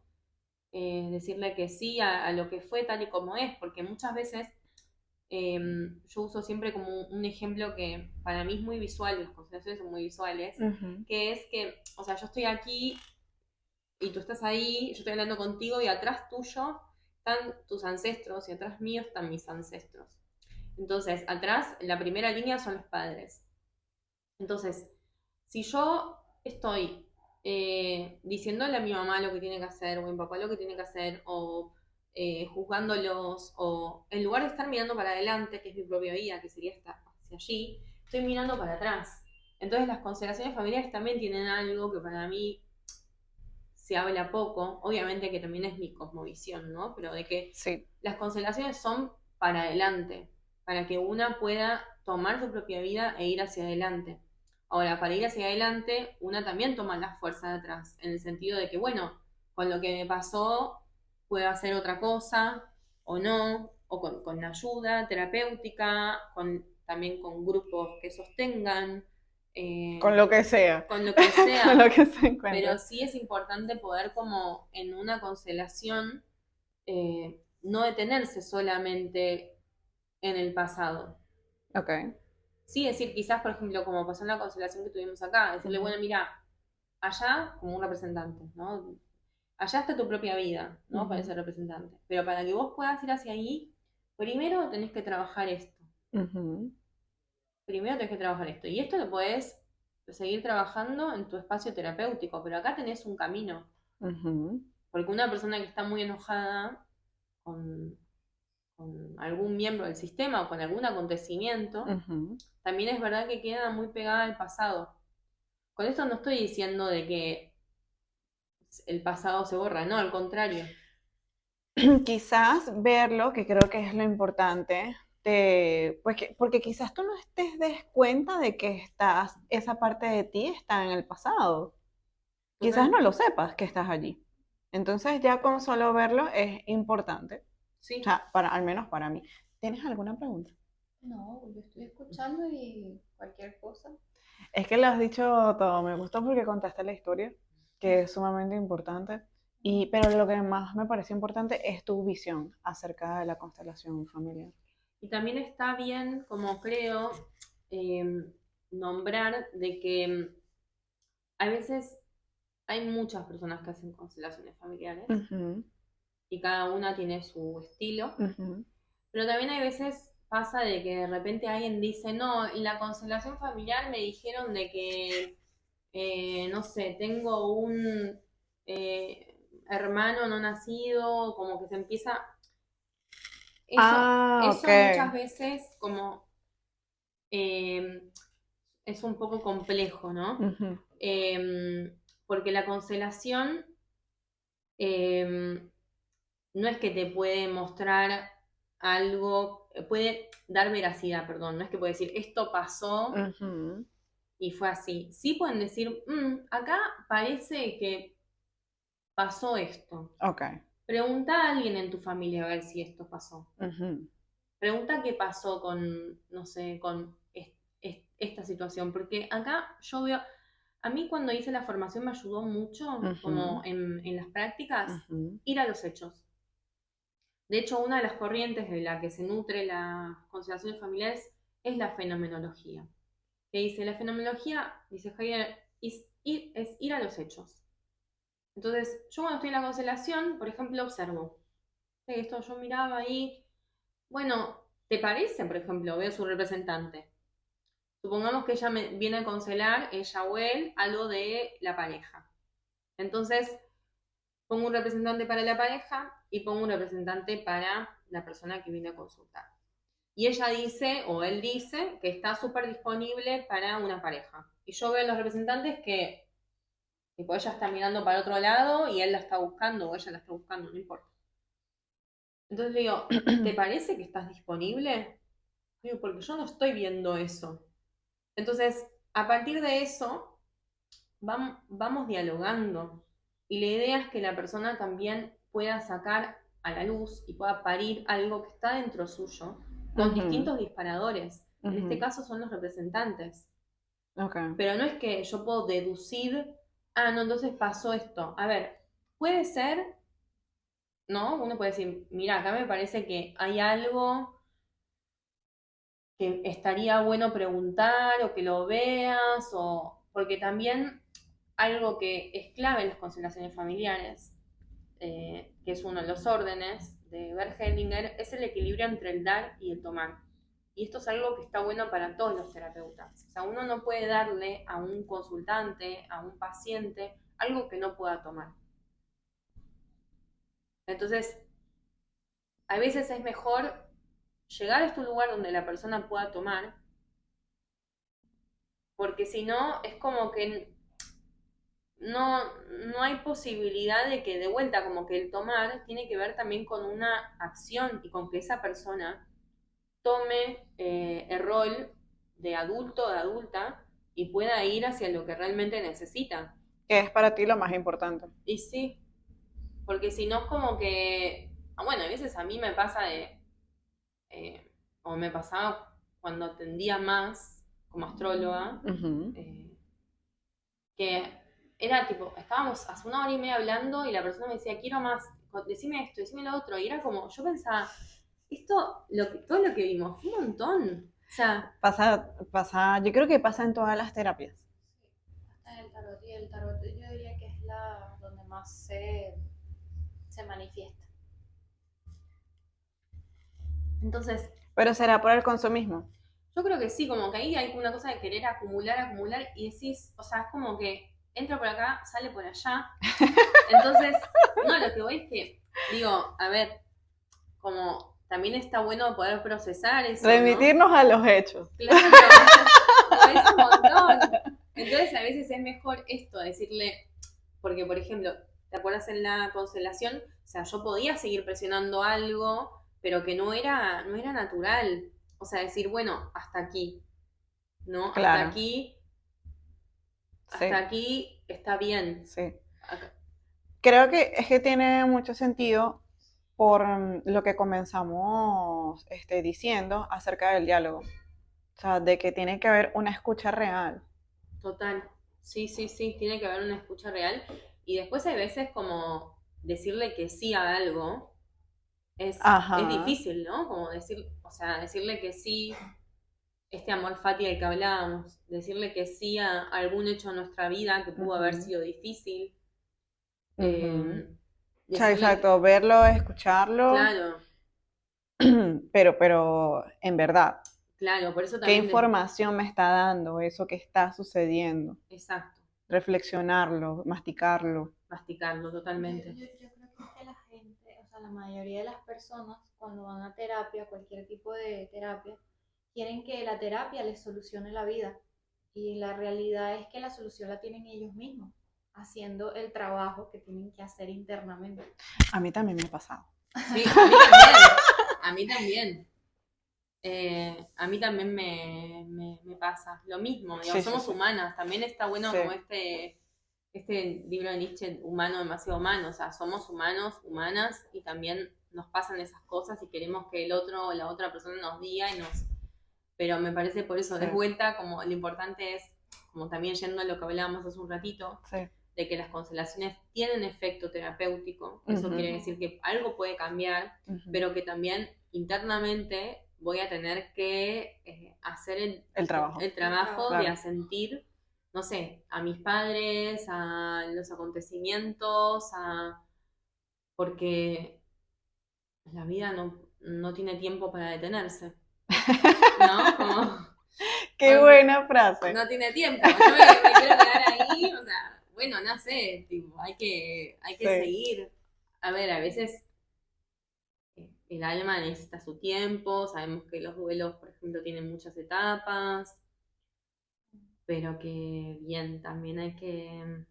decirle que sí a lo que fue tal y como es, porque muchas veces yo uso siempre como un ejemplo que para mí es muy visual, las constelaciones son muy visuales, que es que, o sea, yo estoy aquí y tú estás ahí, yo estoy hablando contigo y atrás tuyo están tus ancestros y atrás mío están mis ancestros. Entonces, atrás, la primera línea son los padres. Entonces, si yo estoy diciéndole a mi mamá lo que tiene que hacer, o a mi papá lo que tiene que hacer, o juzgándolos, o en lugar de estar mirando para adelante, que es mi propia vida, que sería estar hacia allí, estoy mirando para atrás. Entonces las constelaciones familiares también tienen algo que para mí se habla poco, obviamente que también es mi cosmovisión, ¿no? Pero de que Sí. las constelaciones son para adelante, para que una pueda tomar su propia vida e ir hacia adelante. Ahora, para ir hacia adelante, una también toma la fuerza de atrás, en el sentido de que, bueno, con lo que me pasó, puedo hacer otra cosa, o no, o con ayuda terapéutica, también con grupos que sostengan, Con lo que sea. con lo que sea, Con lo que se encuentre. pero sí es importante poder como en una constelación no detenerse solamente en el pasado. Ok. Sí, decir quizás, por ejemplo, como pasó en la constelación que tuvimos acá, decirle, bueno, mira, allá como un representante, ¿no? Allá está tu propia vida, ¿no? Para ese representante. Pero para que vos puedas ir hacia ahí, primero tenés que trabajar esto. Primero tenés que trabajar esto. Y esto lo podés seguir trabajando en tu espacio terapéutico, pero acá tenés un camino. Porque una persona que está muy enojada con algún miembro del sistema o con algún acontecimiento, también es verdad que queda muy pegada al pasado. Con esto no estoy diciendo de que el pasado se borra, no, al contrario. Quizás verlo, que creo que es lo importante, porque quizás tú no des cuenta de que esa parte de ti está en el pasado. Quizás no lo sepas que estás allí. Entonces ya con solo verlo es importante. Sí. O sea, al menos para mí. ¿Tienes alguna pregunta? No, yo estoy escuchando y cualquier cosa. Es que lo has dicho todo. Me gustó porque contaste la historia, que es sumamente importante. Pero lo que más me parece importante es tu visión acerca de la constelación familiar. Y también está bien, como creo, nombrar de que a veces hay muchas personas que hacen constelaciones familiares y cada una tiene su estilo, pero también hay veces pasa de que de repente alguien dice, no, en la constelación familiar me dijeron de que, no sé, tengo un hermano no nacido, como que se empieza... Eso ok. muchas veces como es un poco complejo, ¿no? Porque la constelación no es que te puede mostrar algo, puede dar veracidad, perdón, no es que puede decir esto pasó y fue así. Sí pueden decir, acá parece que pasó esto. Ok. Pregunta a alguien en tu familia a ver si esto pasó. Pregunta qué pasó con, no sé, con esta situación, porque acá yo veo, a mí cuando hice la formación me ayudó mucho, como en las prácticas, ir a los hechos. De hecho, una de las corrientes de la que se nutre las constelaciones familiares es la fenomenología. Que dice, la fenomenología, dice Javier, es ir a los hechos. Entonces, yo cuando estoy en la constelación, por ejemplo, observo. Esto yo miraba ahí, bueno, ¿te parece, por ejemplo, veo su representante? Supongamos que ella me viene a constelar, ella o él, algo de la pareja. Entonces, pongo un representante para la pareja y pongo un representante para la persona que viene a consultar. Y ella dice, o él dice, que está súper disponible para una pareja. Y yo veo en los representantes que tipo, ella está mirando para otro lado y él la está buscando o ella la está buscando, no importa. Entonces le digo, ¿te parece que estás disponible? Digo, porque yo no estoy viendo eso. Entonces, a partir de eso, vamos dialogando. Y la idea es que la persona también pueda sacar a la luz y pueda parir algo que está dentro suyo con distintos disparadores. En este caso son los representantes. Pero no es que yo puedo deducir, no, entonces pasó esto. A ver, puede ser, ¿no? Uno puede decir, mira, acá me parece que hay algo que estaría bueno preguntar o que lo veas, o porque también algo que es clave en las constelaciones familiares, que es uno de los órdenes de Bert Hellinger, es el equilibrio entre el dar y el tomar. Y esto es algo que está bueno para todos los terapeutas. O sea, uno no puede darle a un consultante, a un paciente, algo que no pueda tomar. Entonces, a veces es mejor llegar a este lugar donde la persona pueda tomar, porque si no, es como que no, no hay posibilidad de que de vuelta, como que el tomar tiene que ver también con una acción y con que esa persona tome el rol de adulto o de adulta y pueda ir hacia lo que realmente necesita. ¿Qué es para ti lo más importante? Y sí, porque si no es como que, bueno, a veces a mí me pasa o me pasaba cuando atendía más como astróloga, que era tipo, estábamos hace 1 hora y media hablando y la persona me decía, quiero más, decime esto, decime lo otro, y era como, yo pensaba, todo lo que vimos fue un montón. O sea, pasa, yo creo que pasa en todas las terapias. Hasta el tarot, y el tarot yo diría que es donde más se manifiesta. Entonces, pero será por el consumismo. Yo creo que sí, como que ahí hay una cosa de querer acumular, y decís, o sea, es como que entra por acá, sale por allá. Entonces, no, lo que voy es que, digo, a ver, como también está bueno poder procesar eso, remitirnos, ¿no?, a los hechos. Claro, no es un montón. Entonces, a veces es mejor esto, decirle, porque, por ejemplo, ¿te acuerdas en la constelación? O sea, yo podía seguir presionando algo, pero que no era natural. O sea, decir, bueno, hasta aquí, ¿no? Claro. Hasta aquí está bien. Sí. Creo que es que tiene mucho sentido por lo que comenzamos diciendo acerca del diálogo. O sea, de que tiene que haber una escucha real. Total. Sí, tiene que haber una escucha real. Y después hay veces como decirle que sí a algo es difícil, ¿no? Como decirle que sí, este amor fati del que hablábamos, decirle que sí a algún hecho en nuestra vida que pudo haber sido difícil. Exacto, verlo, escucharlo. Claro. Pero en verdad. Claro, por eso también. ¿Qué información me está dando eso que está sucediendo? Exacto. Reflexionarlo, masticarlo. Masticarlo, totalmente. Yo creo que la gente, o sea, la mayoría de las personas, cuando van a terapia, cualquier tipo de terapia, quieren que la terapia les solucione la vida. Y la realidad es que la solución la tienen ellos mismos, haciendo el trabajo que tienen que hacer internamente. A mí también me ha pasado. Sí, a mí también. A mí también. A mí también me pasa lo mismo. Digamos, somos humanas. También está bueno como este libro de Nietzsche, Humano, demasiado humano. O sea, somos humanos, humanas, y también nos pasan esas cosas y queremos que el otro o la otra persona nos diga y nos... Pero me parece por eso, de vuelta, como lo importante es, como también yendo a lo que hablábamos hace un ratito, de que las constelaciones tienen efecto terapéutico. Eso quiere decir que algo puede cambiar, pero que también internamente voy a tener que hacer el trabajo de asentir, no sé, a mis padres, a los acontecimientos, porque la vida no tiene tiempo para detenerse. ¿No? Como, qué buena frase. No tiene tiempo. Yo me quiero quedar ahí, o sea, bueno, no sé, tipo, hay que seguir. A ver, a veces el alma necesita su tiempo, sabemos que los duelos, por ejemplo, tienen muchas etapas, pero que bien, también hay que...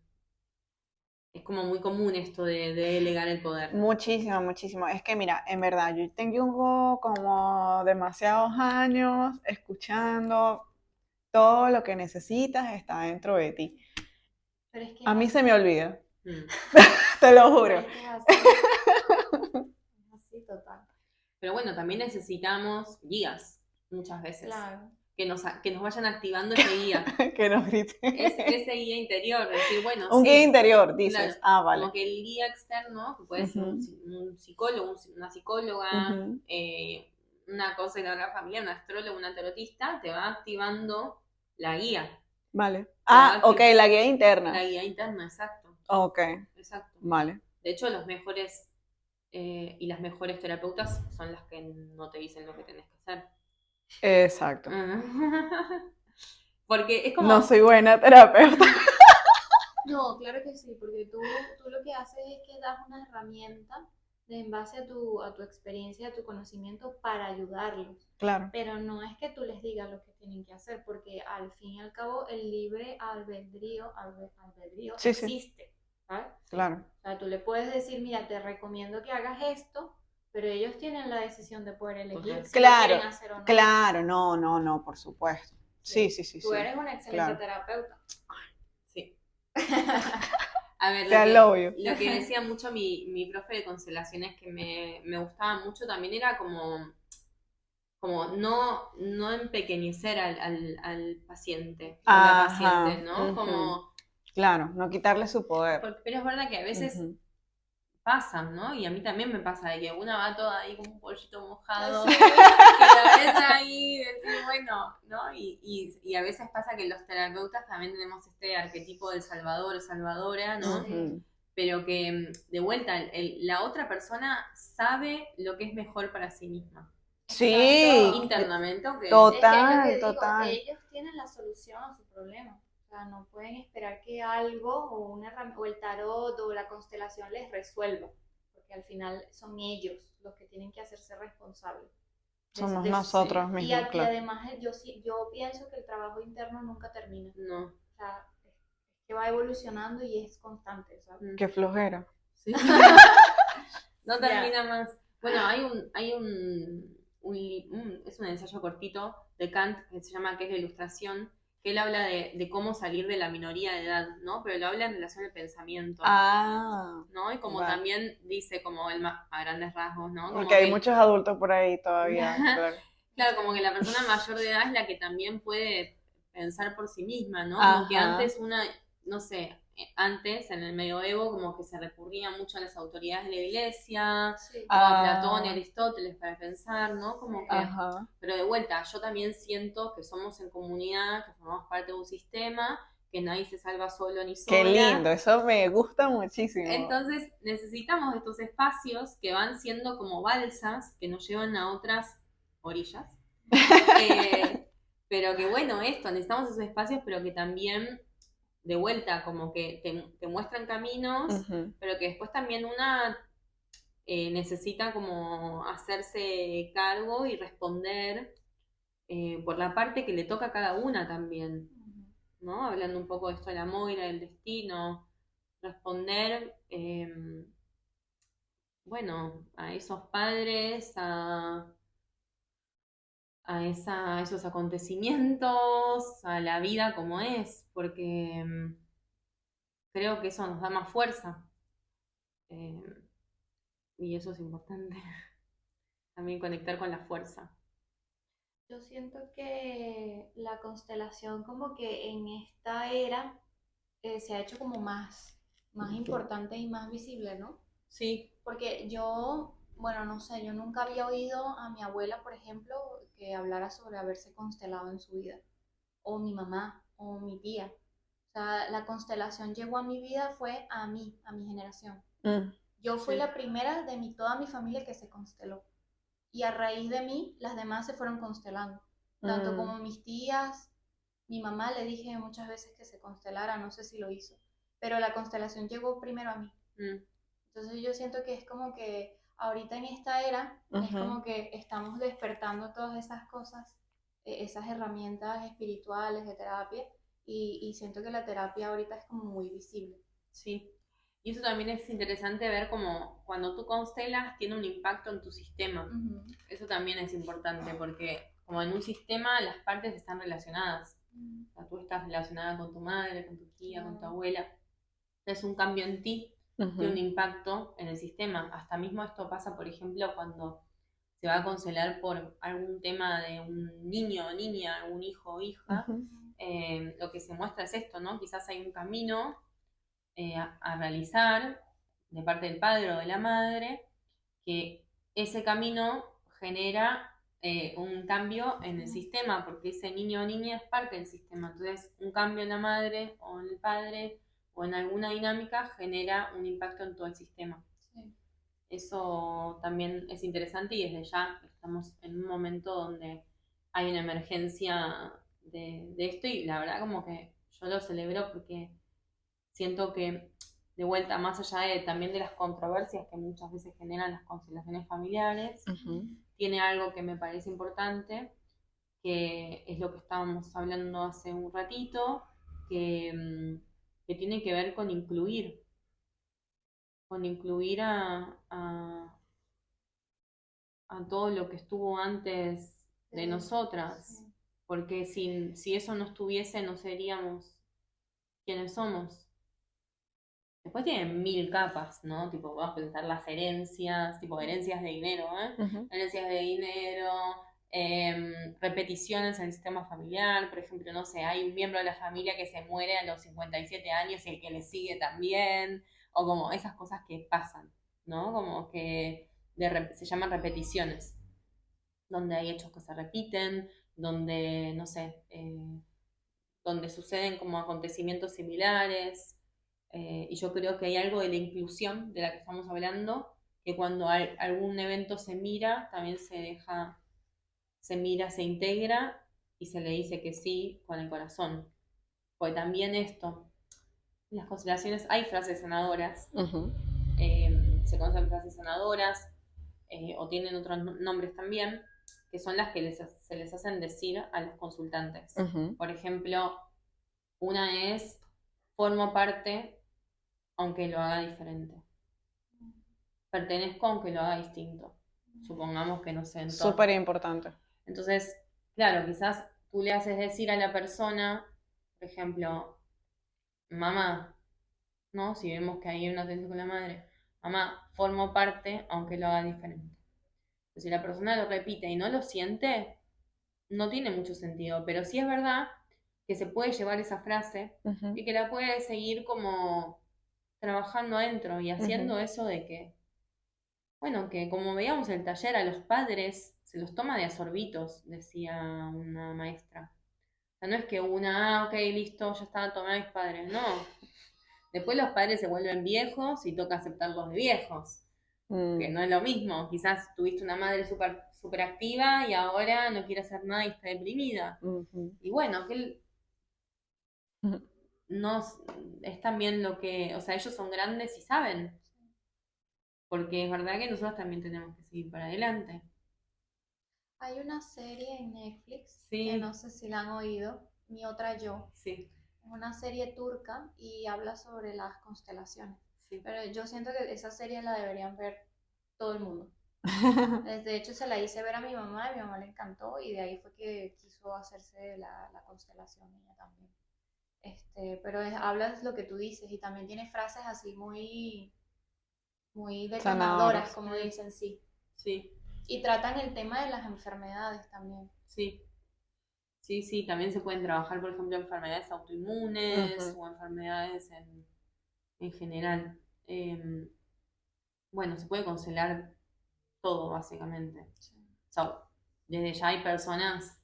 Es como muy común esto de delegar el poder. Muchísimo. Es que mira, en verdad, yo tengo como demasiados años escuchando todo lo que necesitas está dentro de ti. Pero es que a mí se me olvida. Te lo juro. Es así total. Pero bueno, también necesitamos guías muchas veces. Claro. Que nos vayan activando ese guía. Que nos griten. Ese guía interior, decir, bueno, un guía interior, dices. Claro, vale. como que el guía externo, que puede ser un psicólogo, una psicóloga, una cosa en la otra familia, un astrólogo, una tarotista, te va activando la guía. Vale. Ah, ok, la guía interna. La guía interna, exacto. Ok. Exacto. Vale. De hecho, los mejores y las mejores terapeutas son las que no te dicen lo que tenés que hacer. Exacto. Porque es como... No soy buena terapeuta. No, claro que sí, porque tú lo que haces es que das una herramienta en base a tu experiencia, a tu conocimiento para ayudarlos. Claro. Pero no es que tú les digas lo que tienen que hacer, porque al fin y al cabo el libre albedrío Sí, existe, ¿sabes? Claro. O sea, tú le puedes decir, mira, te recomiendo que hagas esto, pero ellos tienen la decisión de poder elegir si lo quieren hacer o no. Claro, no, por supuesto. Sí. Tú eres una excelente terapeuta. Sí. A ver, lo que decía mucho mi profe de constelaciones que me gustaba mucho también era como no empequeñecer al paciente o a la paciente, ¿no? Como... Claro, no quitarle su poder. Pero es verdad que a veces pasan, ¿no? Y a mí también me pasa de que una va toda ahí como un pollito mojado, que la ves ahí y decís, bueno, ¿no? Y a veces pasa que los terapeutas también tenemos este arquetipo del salvador, salvadora, ¿no? Sí. Pero que de vuelta, la otra persona sabe lo que es mejor para sí misma. Sí, internamente, aunque... total. Ellos tienen la solución a su problema. O sea, no pueden esperar que algo o el tarot o la constelación les resuelva, porque al final son ellos los que tienen que hacerse responsables. Somos nosotros mismos, y además yo pienso que el trabajo interno nunca termina. No. O sea, es que va evolucionando y es constante, ¿sabes? Qué flojera. Sí. No termina más. Bueno, hay es un ensayo cortito de Kant que se llama ¿Qué es la ilustración? Que él habla de cómo salir de la minoría de edad, ¿no? Pero lo habla en relación al pensamiento. ¿No? Y como también dice como a grandes rasgos, ¿no? Como porque hay muchos adultos por ahí todavía. Claro, como que la persona mayor de edad es la que también puede pensar por sí misma, ¿no? Como que antes no sé, antes en el medioevo como que se recurría mucho a las autoridades de la iglesia, o a Platón y Aristóteles para pensar, ¿no? Como que, pero de vuelta, yo también siento que somos en comunidad, que formamos parte de un sistema, que nadie se salva solo ni sola. Qué lindo, eso me gusta muchísimo. Entonces necesitamos estos espacios que van siendo como balsas que nos llevan a otras orillas. Pero que bueno, necesitamos esos espacios, pero que también de vuelta como que te muestran caminos, pero que después también una necesita como hacerse cargo y responder por la parte que le toca a cada una también, ¿no? Hablando un poco de esto de la Moira, del destino, responder, bueno, a esos padres, a esos acontecimientos, a la vida como es, porque creo que eso nos da más fuerza. Y eso es importante. También conectar con la fuerza. Yo siento que la constelación como que en esta era se ha hecho como más importante y más visible, ¿no? Sí. Porque bueno, no sé, yo nunca había oído a mi abuela, por ejemplo, que hablara sobre haberse constelado en su vida, o mi mamá, o mi tía. O sea, la constelación llegó a mi vida fue a mí, a mi generación. Yo fui la primera de toda mi familia que se consteló. Y a raíz de mí, las demás se fueron constelando. Tanto como mis tías, mi mamá le dije muchas veces que se constelara, no sé si lo hizo. Pero la constelación llegó primero a mí. Entonces yo siento que es como que ahorita en esta era, es como que estamos despertando todas esas cosas, esas herramientas espirituales de terapia, y siento que la terapia ahorita es como muy visible. Sí. Y eso también es interesante ver como cuando tú constelas tiene un impacto en tu sistema. Eso también es importante porque como en un sistema las partes están relacionadas. O sea, tú estás relacionada con tu madre, con tu tía, con tu abuela. Entonces un cambio en ti tiene un impacto en el sistema. Hasta mismo esto pasa, por ejemplo, cuando se va a constelar por algún tema de un niño o niña, algún hijo o hija. Lo que se muestra es esto, ¿no? Quizás hay un camino a realizar de parte del padre o de la madre, que ese camino genera un cambio en el sistema, porque ese niño o niña es parte del sistema. Entonces, un cambio en la madre o en el padre o en alguna dinámica genera un impacto en todo el sistema. Sí. Eso también es interesante y desde ya estamos en un momento donde hay una emergencia de esto y la verdad como que yo lo celebro porque siento que de vuelta, más allá también de las controversias que muchas veces generan las constelaciones familiares, tiene algo que me parece importante, que es lo que estábamos hablando hace un ratito, que tiene que ver con incluir a todo lo que estuvo antes de nosotras, Sí. porque si eso no estuviese no seríamos quienes somos. Después tienen 1000 capas, ¿no? Tipo, vamos a pensar las herencias, tipo herencias de dinero, Herencias de dinero, repeticiones en el sistema familiar, por ejemplo, no sé, hay un miembro de la familia que se muere a los 57 años y el que le sigue también, o como esas cosas que pasan, ¿no? Como que se llaman repeticiones, donde hay hechos que se repiten, donde, no sé, donde suceden como acontecimientos similares. Y yo creo que hay algo de la inclusión de la que estamos hablando, que cuando algún evento se mira, también se mira, se integra y se le dice que sí con el corazón. Porque también esto, en las constelaciones hay frases sanadoras, se conocen frases sanadoras, o tienen otros nombres también, que son las que se les hacen decir a los consultantes. Por ejemplo, una es, formo parte aunque lo haga diferente. Pertenezco aunque lo haga distinto. Supongamos que no sé, entonces. Súper importante. Entonces, claro, quizás tú le haces decir a la persona, por ejemplo, mamá, ¿no? Si vemos que hay una tensión con la madre, mamá, formo parte aunque lo haga diferente. Entonces, si la persona lo repite y no lo siente, no tiene mucho sentido, pero sí es verdad que se puede llevar esa frase y que la puede seguir como trabajando adentro y haciendo eso de que, bueno, que como veíamos en el taller, a los padres se los toma de a sorbitos, decía una maestra. O sea, no es que ok, listo, ya está, tomé a mis padres, no. Después los padres se vuelven viejos y toca aceptarlos de viejos. Que no es lo mismo. Quizás tuviste una madre súper activa y ahora no quiere hacer nada y está deprimida. Y bueno, que no es también lo que, o sea, ellos son grandes y saben. Porque es verdad que nosotros también tenemos que seguir para adelante. Hay una serie en Netflix Sí. que no sé si la han oído, Mi otra yo. Sí. Es una serie turca y habla sobre las constelaciones. Sí. Pero yo siento que esa serie la deberían ver todo el mundo. De hecho, se la hice ver a mi mamá y a mi mamá le encantó y de ahí fue que quiso hacerse la constelación ella también. Pero habla de lo que tú dices y también tiene frases así muy declamadoras, como dicen, sí. Sí. Y tratan el tema de las enfermedades también. Sí. Sí, sí, también se pueden trabajar, por ejemplo, enfermedades autoinmunes o enfermedades en general. Bueno, se puede constelar todo, básicamente. Sí. O sea, desde ya hay personas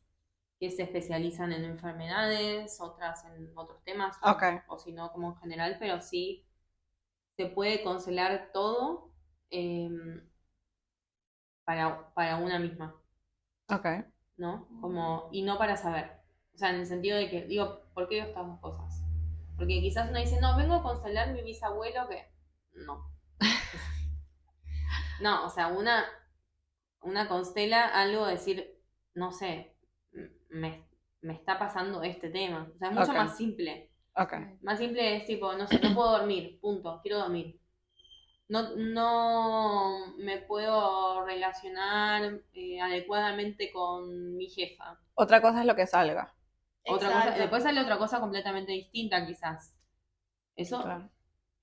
que se especializan en enfermedades, otras en otros temas, o si no, como en general, pero sí se puede constelar todo para una misma. ¿No? Como, y no para saber. O sea, en el sentido de que, digo, ¿por qué digo estas dos cosas? Porque quizás uno dice, no, vengo a constelar mi bisabuelo que... No. No, o sea, una constela algo de decir, no sé, me está pasando este tema. O sea, es mucho más simple. Más simple es tipo, no sé, no puedo dormir, punto, quiero dormir. No me puedo relacionar adecuadamente con mi jefa. Otra cosa es lo que salga. Otra cosa, después sale otra cosa completamente distinta quizás. Eso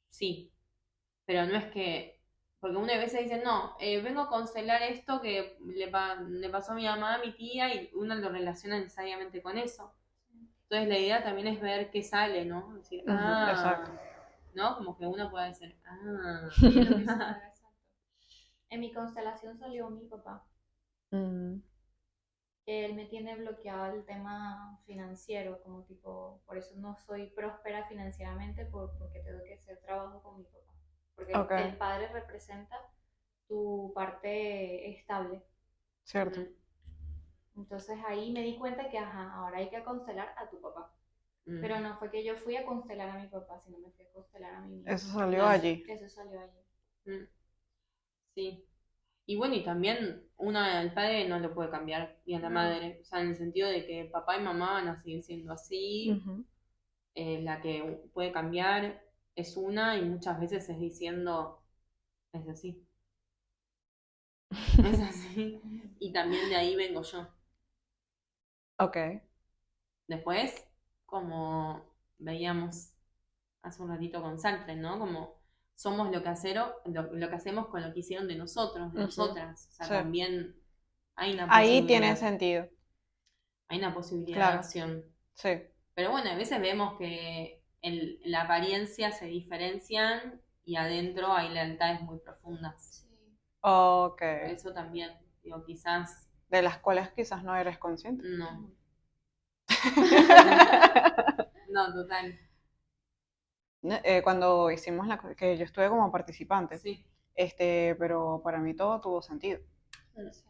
sí. Pero no es que, porque una vez se dice, no, vengo a constelar esto que le pasó a mi mamá, a mi tía, y uno lo relaciona necesariamente con eso. Entonces la idea también es ver qué sale, ¿no? Decir, Exacto. ¿no? Como que uno pueda decir, En mi constelación salió mi papá. que él me tiene bloqueado el tema financiero, como tipo, por eso no soy próspera financieramente porque tengo que hacer trabajo con mi papá. Porque el padre representa tu parte estable. Cierto. Entonces ahí me di cuenta que, ahora hay que constelar a tu papá. Pero no fue que yo fui a constelar a mi papá, sino me fui a constelar a mí misma. Eso salió allí. Eso salió allí. Sí. Y bueno, y también uno al padre no lo puede cambiar, y a la madre. O sea, en el sentido de que papá y mamá van a seguir siendo así. La que puede cambiar es una, y muchas veces es diciendo, es así. Es así. Y también de ahí vengo yo. Ok. Después, como veíamos hace un ratito con Sartre, ¿no? Como somos lo que hacemos con lo que hicieron de nosotros, de nosotras. O sea, Sí. También hay una Ahí posibilidad. tiene sentido. Hay una posibilidad Claro. de acción. Sí. Pero bueno, a veces vemos que en la apariencia se diferencian y adentro hay lealtades muy profundas. Sí. Ok. Eso también, digo, quizás... De las cuales quizás no eres consciente. No. No, total. Cuando hicimos que yo estuve como participante, Sí. pero para mí todo tuvo sentido. Sí.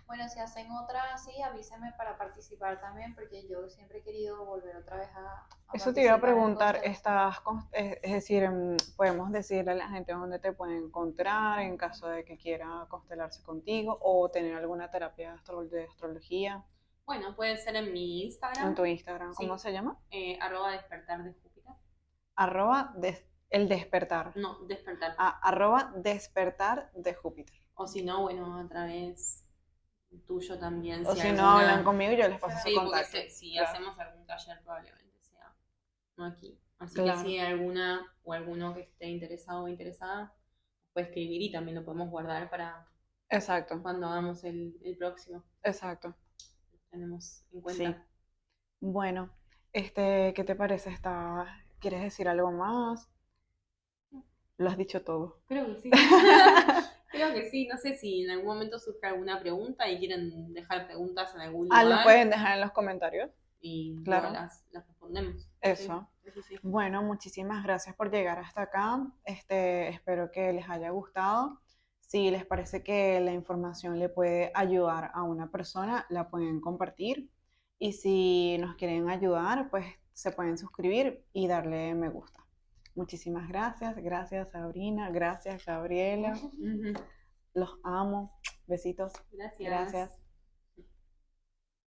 Bueno, si hacen otra así, avísame para participar también, porque yo siempre he querido volver otra vez a Eso te iba a participar en preguntar, constelaciones. es decir, podemos decirle a la gente dónde te pueden encontrar en caso de que quiera constelarse contigo o tener alguna terapia de astrología. Bueno, puede ser en mi Instagram. En tu Instagram, ¿cómo Sí. se llama? @despertar de Júpiter. El despertar. No, despertar. @despertar de Júpiter. O si no, bueno, a través tuyo también. O si no, hablan conmigo y yo les paso Sí, su contacto. porque si Claro. hacemos algún taller probablemente sea no aquí. Así Claro. que si hay alguna o alguno que esté interesado o interesada, puede escribir y también lo podemos guardar para Exacto. cuando hagamos el próximo. Exacto. Lo tenemos en cuenta. Sí. Bueno, ¿qué te parece? ¿Quieres decir algo más? Lo has dicho todo. Creo que sí. Creo que sí. No sé si en algún momento surge alguna pregunta y quieren dejar preguntas en algún lugar. Lo pueden dejar en los comentarios. Y claro, las respondemos. Eso. Sí. Bueno, muchísimas gracias por llegar hasta acá. Espero que les haya gustado. Si les parece que la información le puede ayudar a una persona, la pueden compartir. Y si nos quieren ayudar, pues se pueden suscribir y darle me gusta. Muchísimas gracias. Gracias, Sabrina. Gracias, Gabriela. Los amo. Besitos. Gracias. Gracias.